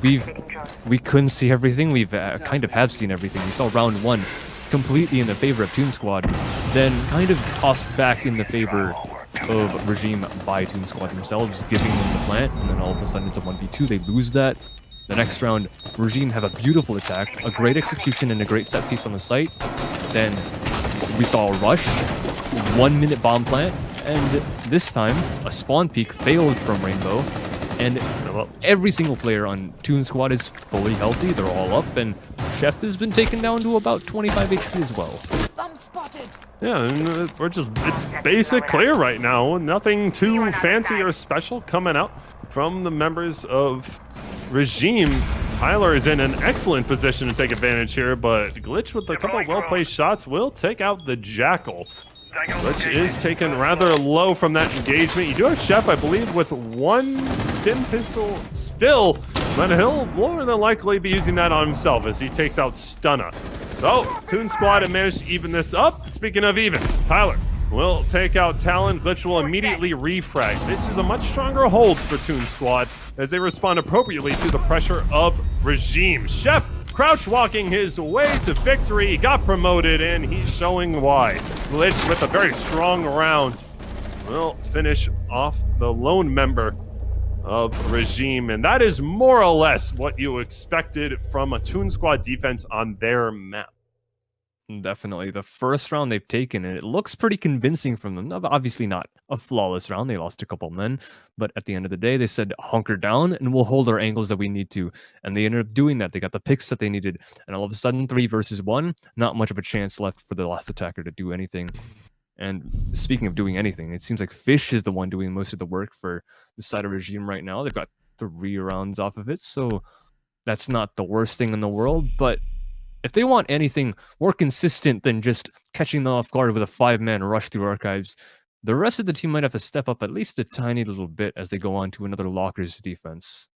we couldn't see everything. We've kind of have seen everything. We saw round 1 completely in the favor of Toon Squad, then kind of tossed back in the favor of Regime by Toon Squad themselves, giving them the plant, and then all of a sudden it's a 1v2. They lose that. The next round, Regime have a beautiful attack, a great execution, and a great set piece on the site. Then we saw a rush, 1-minute bomb plant, and this time a spawn peek failed from Rainbow, and every single player on Toon Squad is fully healthy. They're all up, and Chef has been taken down to about 25 HP as well. Yeah, and it's basic clear right now. Nothing too fancy or special coming out from the members of Regime. Tyler is in an excellent position to take advantage here, but Glitch with a couple of well-placed shots will take out the Jackal. Glitch is taken rather low from that engagement. You do have Chef, I believe, with 1 stim pistol still, but he'll more than likely be using that on himself as he takes out Stunna. So, Toon Squad have managed to even this up. Speaking of even, Tyler will take out Talon. Glitch will immediately refrag. This is a much stronger hold for Toon Squad as they respond appropriately to the pressure of Regime. Chef crouch walking his way to victory. He got promoted, and he's showing why. Glitch with a very strong round will finish off the lone member of Regime, and that is more or less what you expected from a Toon Squad defense on their map. Definitely. The first round they've taken, and it looks pretty convincing from them. Obviously not a flawless round. They lost a couple men, but at the end of the day, they said, hunker down, and we'll hold our angles that we need to. And they ended up doing that. They got the picks that they needed, and all of a sudden, 3 versus 1, not much of a chance left for the last attacker to do anything. And speaking of doing anything, it seems like Fish is the one doing most of the work for the side of Regime right now. They've got 3 rounds off of it, so that's not the worst thing in the world, but if they want anything more consistent than just catching them off guard with a 5-man rush through archives, the rest of the team might have to step up at least a tiny little bit as they go on to another Lockers defense.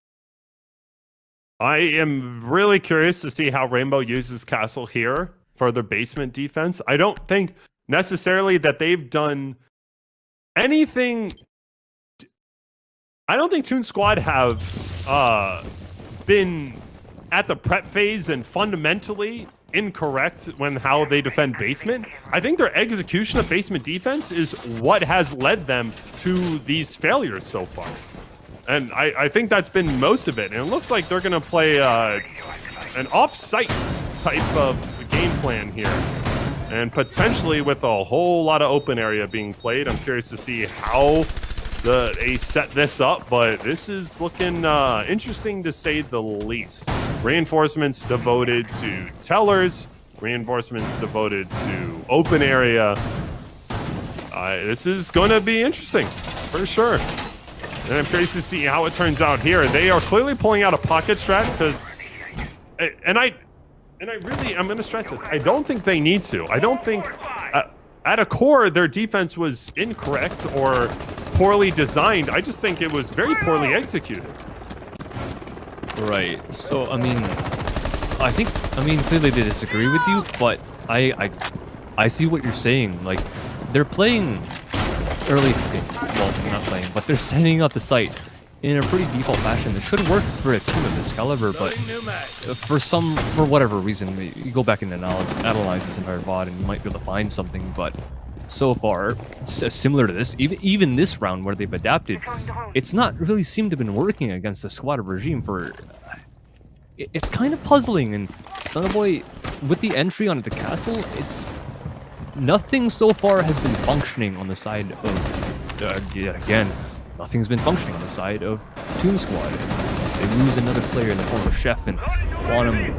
I am really curious to see how Rainbow uses Castle here for their basement defense. I don't think necessarily that they've done anything. I don't think Toon Squad have been at the prep phase and fundamentally incorrect when how they defend basement. I think their execution of basement defense is what has led them to these failures so far. And I think that's been most of it. And it looks like they're going to play an off-site type of game plan here. And potentially with a whole lot of open area being played. I'm curious to see how they set this up, but this is looking interesting to say the least. Reinforcements devoted to tellers, reinforcements devoted to open area. This is going to be interesting for sure. And I'm curious to see how it turns out here. They are clearly pulling out a pocket strat because, I'm going to stress this. I don't think they need to. I don't think at a core their defense was incorrect or poorly designed. I just think it was very poorly executed. Right. So, I mean, I think I mean, clearly they disagree with you, but I see what you're saying. Like, they're playing early. Okay, well, they're not playing, but they're setting up the site in a pretty default fashion. It should work for a team of this caliber, but for whatever reason, you go back and analyze this entire VOD, and you might be able to find something. But so far, similar to this, even this round where they've adapted, it's not really seemed to have been working against the squad of Regime for. It's kind of puzzling, and Stunnaboy, with the entry onto the castle, it's nothing so far has been functioning on the side of yet again. Nothing's been functioning on the side of Toon Squad. They lose another player in the form of Chef, and Quantum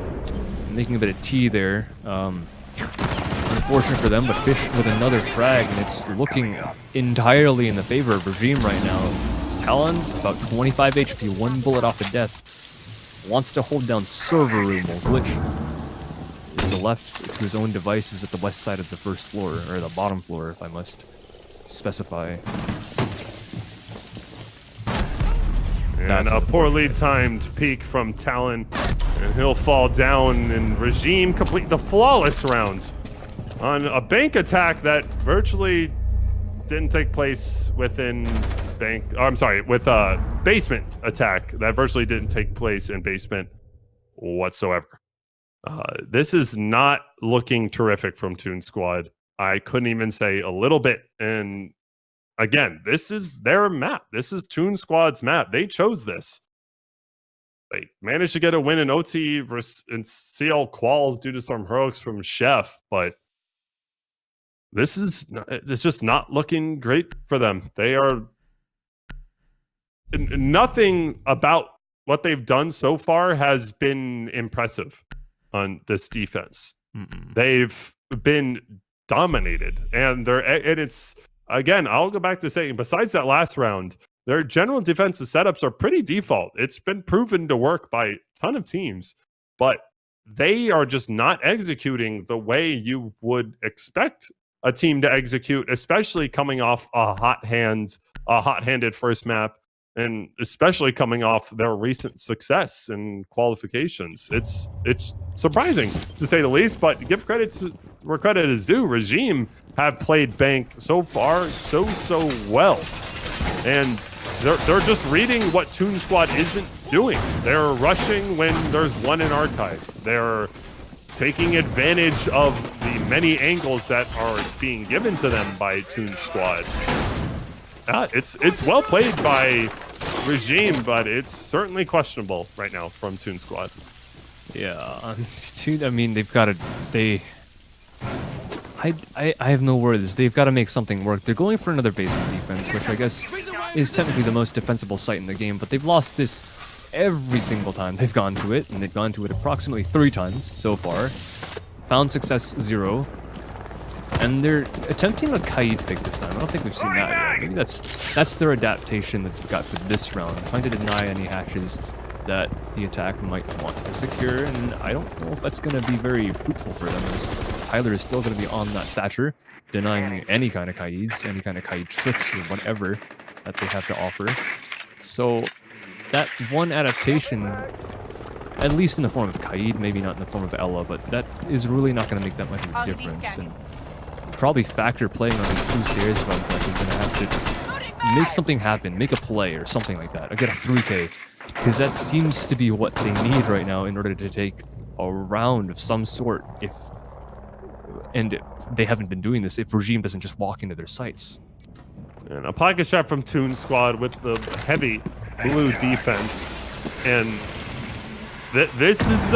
making a bit of tea there. Unfortunate for them, but Fish with another frag, and it's looking entirely in the favor of Regime right now. It's Talon, about 25 HP, one bullet off of death. Wants to hold down server room, while Glitch is left to his own devices at the west side of the first floor, or the bottom floor, if I must specify. And a poorly timed peek from Talon, and he'll fall down, and Regime complete the flawless round on a bank attack that virtually didn't take place within bank. Oh, I'm sorry, with a basement attack that virtually didn't take place in basement whatsoever. This is not looking terrific from Toon Squad. I couldn't even say a little bit. And again, this is their map. This is Toon Squad's map. They chose this. They managed to get a win in OT and CL quals due to some heroics from Chef, but it's just not looking great for them. They are nothing about what they've done so far has been impressive on this defense. They've been dominated, and it's again, I'll go back to saying, besides that last round, their general defensive setups are pretty default. It's been proven to work by a ton of teams, but they are just not executing the way you would expect a team to execute, especially coming off a hot-handed first map, and especially coming off their recent success in qualifications. It's surprising, to say the least, but give credit where credit is due. Regime have played Bank so far so well, and they're just reading what Toon Squad isn't doing. They're rushing when there's one in archives. They're taking advantage of the many angles that are being given to them by Toon Squad. It's well played by Regime, but it's certainly questionable right now from Toon Squad. Yeah, I mean, I have no words. They've got to make something work. They're going for another basement defense, which I guess is technically the most defensible site in the game, but they've lost this every single time they've gone to it, and they've gone to it approximately 3 times so far. Found success 0. And they're attempting a Kaid pick this time. I don't think we've seen that yet. Maybe that's their adaptation that they've got for this round. Trying to deny any hatches that the attack might want to secure, and I don't know if that's going to be very fruitful for them, as Tyler is still going to be on that Thatcher, denying any kind of Kaids, any kind of Kaid tricks or whatever that they have to offer. So that one adaptation, at least in the form of Kaid, maybe not in the form of Ella, but that is really not going to make that much of a difference. And probably Factor playing on these 2 stairs is going to have to make something happen, make a play or something like that. I get a 3K, because that seems to be what they need right now in order to take a round of some sort. And they haven't been doing this if Regime doesn't just walk into their sights. And a pocket shot from Toon Squad with the heavy blue defense, and this is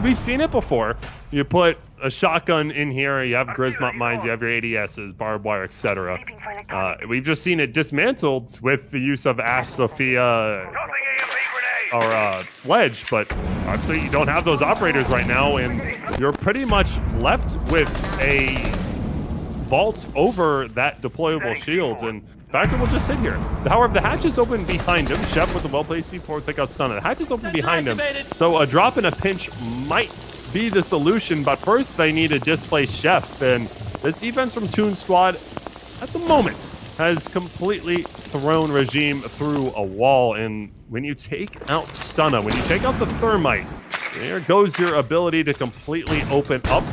we've seen it before. You put a shotgun in here, you have Grismont mines, you have your ADSs, barbed wire, etc. We've just seen it dismantled with the use of Ash Sophia or Sledge, but obviously you don't have those operators right now, and you're pretty much left with a vault over that deployable shield, and Factor will just sit here. However, the hatch is open behind him. Chef with the well-placed C4 take out stun. The hatch is open behind him, so a drop in a pinch might be the solution, but first they need to displace Chef, and this defense from Toon Squad at the moment has completely thrown Regime through a wall. And when you take out Stunna, when you take out the Thermite, there goes your ability to completely open up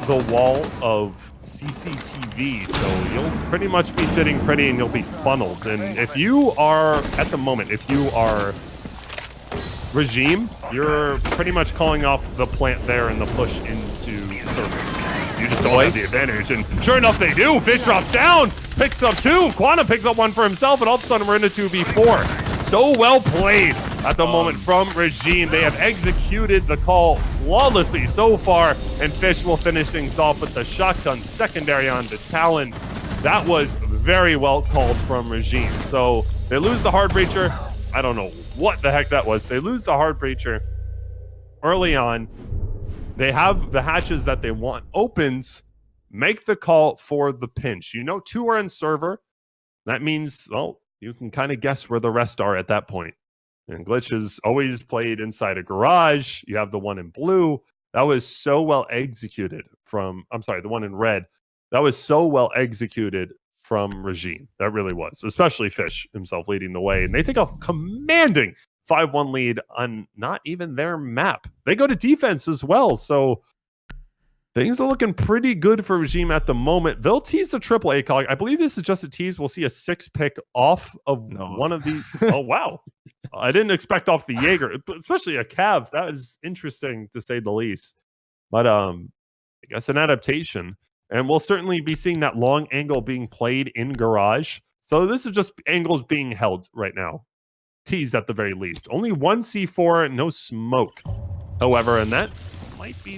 the wall of CCTV. So you'll pretty much be sitting pretty and you'll be funneled. And if you are, at the moment, if you are Regime, you're pretty much calling off the plant there and the push into servers. You just don't have the advantage. And sure enough, they do. Fish drops down, picks up 2. Quantum picks up 1 for himself, and all of a sudden we're in a 2v4. So well played at the moment from Regime. They have executed the call flawlessly so far, and Fish will finish things off with the shotgun secondary on the Talon. That was very well called from Regime. So they lose the hard breacher. I don't know what the heck that was. They lose the hard breacher early on. They have the hatches that they want opens. Make the call for the pinch. You know, 2 are in server. That means, well, you can kind of guess where the rest are at that point. And Glitch has always played inside a garage. You have the one in blue. That was so well executed from, I'm sorry, the one in red. That was so well executed from Regime. That really was, especially Fish himself leading the way. And they take a commanding 5-1 lead on not even their map. They go to defense as well. So things are looking pretty good for Regime at the moment. They'll tease the triple ACOG. I believe this is just a tease. We'll see a 6 pick off of one of the... Oh, wow. I didn't expect off the Jaeger, especially a Cav. That is interesting, to say the least. But I guess an adaptation. And we'll certainly be seeing that long angle being played in garage. So this is just angles being held right now. Teased at the very least. Only 1 C4, no smoke. However, and that might be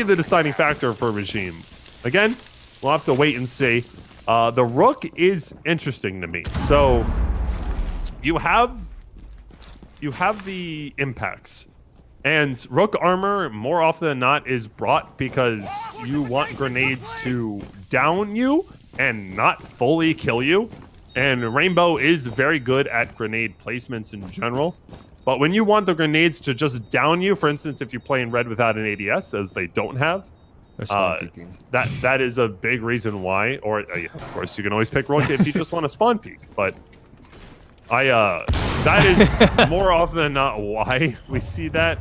the deciding factor for Regime. Again, we'll have to wait and see. The Rook is interesting to me. So you have the impacts. And Rook armor, more often than not, is brought because you want grenades to down you and not fully kill you. And Rainbow is very good at grenade placements in general. But when you want the grenades to just down you, for instance, if you're playing red without an ADS, as they don't have, that is a big reason why. Or, of course, you can always pick Rook if you just want to spawn peek. But that is more often than not why we see that.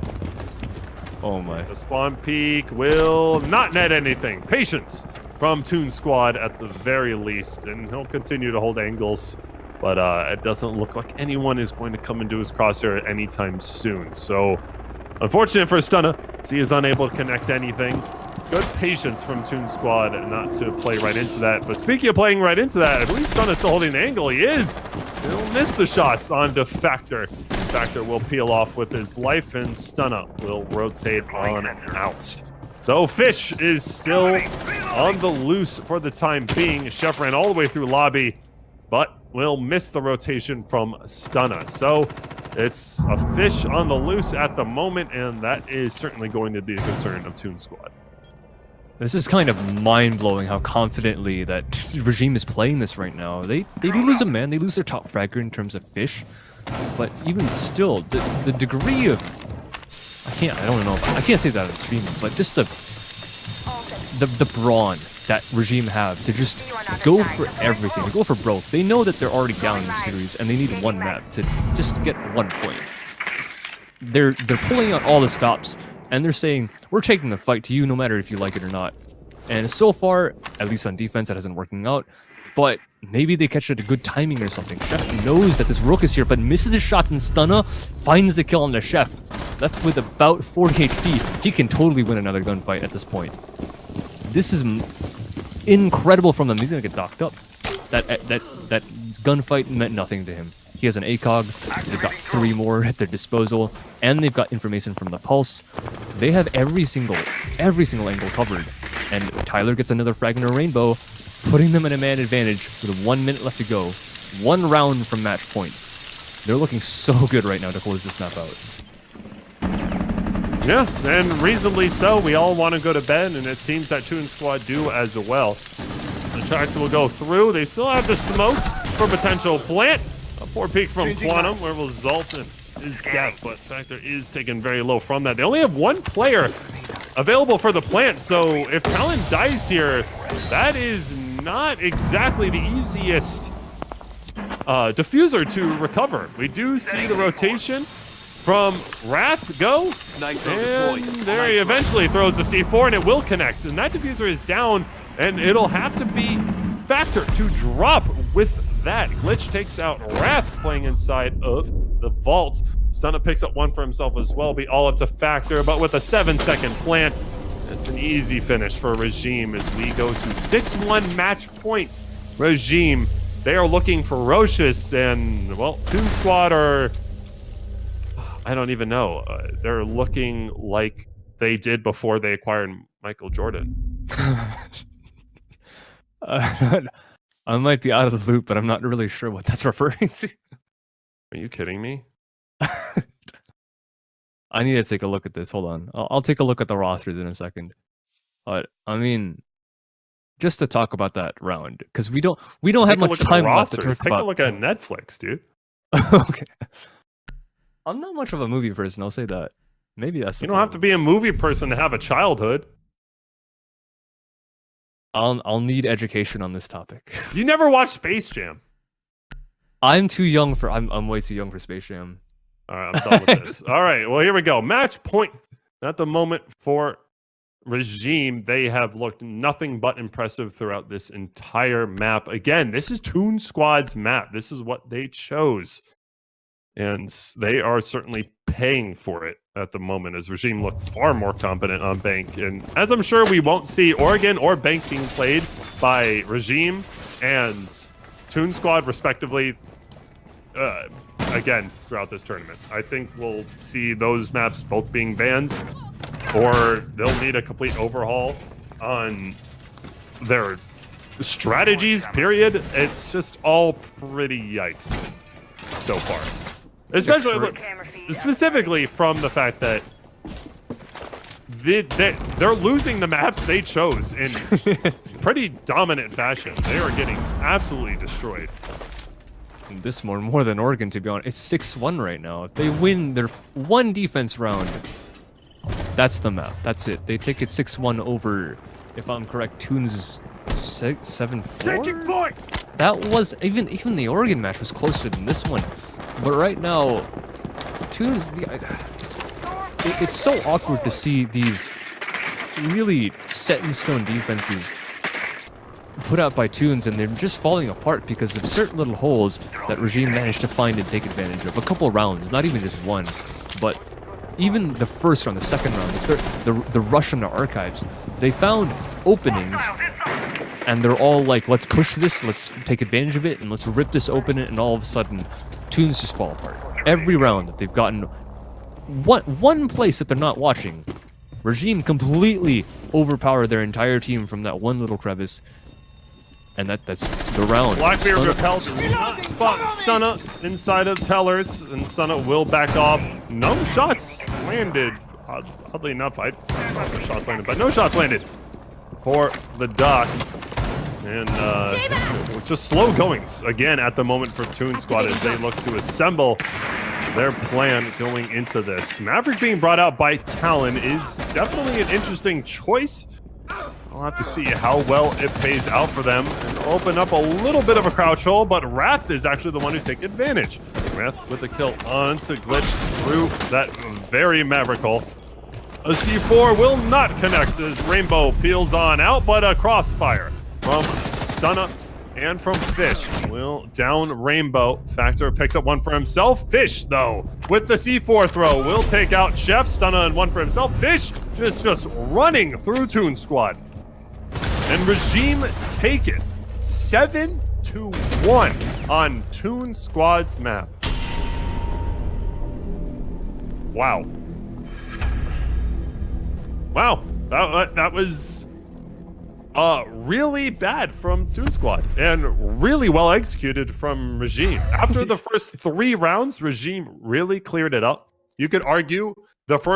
Oh my. The spawn peek will not net anything. Patience from Toon Squad at the very least, and he'll continue to hold angles, but it doesn't look like anyone is going to come into his crosshair anytime soon. So, unfortunate for Stunna, he is unable to connect anything. Good patience from Toon Squad not to play right into that. But speaking of playing right into that, I believe Stunna's still holding the angle. He is. He'll miss the shots onto Factor. Factor will peel off with his life, and Stunna will rotate on out. So Fish is still on the loose for the time being. Chef ran all the way through lobby, but will miss the rotation from Stunna. So it's a Fish on the loose at the moment, and that is certainly going to be a concern of Toon Squad. This is kind of mind-blowing how confidently that Regime is playing this right now. They do lose a man, they lose their top fragger in terms of Fish, but even still, the degree of... I can't say that on stream, but just the brawn that Regime have to just go for everything, to go for broke. They know that they're already down in the series, and they need one map to just get 1 point. They're pulling out all the stops, and they're saying, we're taking the fight to you no matter if you like it or not. And so far, at least on defense, that hasn't working out. But maybe they catch it at a good timing or something. Chef knows that this Rook is here, but misses his shots, and Stunna finds the kill on the Chef. Left with about 40 HP. He can totally win another gunfight at this point. This is incredible from them. He's gonna get docked up. That gunfight meant nothing to him. He has an ACOG, they've got 3 more at their disposal, and they've got information from the Pulse. They have every single angle covered. And Tyler gets another frag and a Rainbow, putting them in a man advantage with 1 minute left to go. 1 round from match point. They're looking so good right now to close this map out. Yeah, and reasonably so. We all want to go to bed, and it seems that Toon Squad do as well. The tracks will go through. They still have the smokes for potential plant. A 4 peek from Quantum, where will result in his death, but Factor is taken very low from that. They only have 1 player available for the plant, so if Talon dies here, that is not exactly the easiest diffuser to recover. We do see the rotation from Wrath go. And there he eventually throws the C4 and it will connect. And that diffuser is down and it'll have to be Factor to drop with that. Glitch takes out Wrath playing inside of the vault. Stunna picks up one for himself as well, be all up to Factor, but with a 7-second plant, it's an easy finish for Regime as we go to 6-1 match points. Regime, they are looking ferocious and, well, Toon Squad are, I don't even know. They're looking like they did before they acquired Michael Jordan. I might be out of the loop, but I'm not really sure what that's referring to. Are you kidding me? I need to take a look at this. Hold on. I'll take a look at the rosters in a second. But I mean, just to talk about that round, because we don't have much time left to talk Take a look at Netflix, dude. Okay. I'm not much of a movie person, I'll say that. Maybe that's You don't have to be a movie person to have a childhood. I'll need education on this topic. You never watched Space Jam. I'm too young for I'm way too young for Space Jam. All right, I'm done with this. All right, well, here we go. Match point at the moment for Regime. They have looked nothing but impressive throughout this entire map. Again, this is Toon Squad's map. This is what they chose. And they are certainly paying for it at the moment as Regime look far more competent on Bank. And as I'm sure we won't see Oregon or Bank being played by Regime and Toon Squad respectively again throughout this tournament. I think we'll see those maps both being bans or they'll need a complete overhaul on their strategies, period. It's just all pretty yikes so far. Especially, specifically from the fact that they're losing the maps they chose in pretty dominant fashion. They are getting absolutely destroyed. This more than Oregon, to be honest. It's 6-1 right now. If they win their one defense round, that's the map. That's it. They take it 6-1 over, if I'm correct, Tunez 7-4? Taking point! That was, even the Oregon match was closer than this one. But right now, Tunez, it's so awkward to see these really set-in-stone defenses put out by Tunez, and they're just falling apart because of certain little holes that Regime managed to find and take advantage of. A couple rounds, not even just one, but even the first round, the second round, the rush on the archives, they found openings, and they're all like, let's push this, let's take advantage of it, and let's rip this open, and all of a sudden, Tunez just fall apart. Every round that they've gotten, one place that they're not watching, Regime completely overpowered their entire team from that one little crevice. And that's the round. Blackbeard repels, spot Stunna inside of Tellers, and Stunna will back off. No shots landed. Oddly enough, I thought the shots landed, but no shots landed for the Doc. And just slow goings again at the moment for Toon Squad as they look to assemble their plan going into this. Maverick being brought out by Talon is definitely an interesting choice. We'll have to see how well it pays out for them and open up a little bit of a crouch hole, but Wrath is actually the one who takes advantage. Wrath with a kill onto Glitch through that very Maverick hole. A C4 will not connect as Rainbow peels on out, but a crossfire from Stunna and from Fish will down Rainbow. Factor picks up one for himself. Fish, though, with the C4 throw, will take out Chef. Stunna and one for himself. Fish is just running through Toon Squad. And Regime take it 7-1 on Toon Squad's map. Wow. Wow, that was really bad from Toon Squad and really well executed from Regime. After the first 3 rounds, Regime really cleared it up. You could argue the first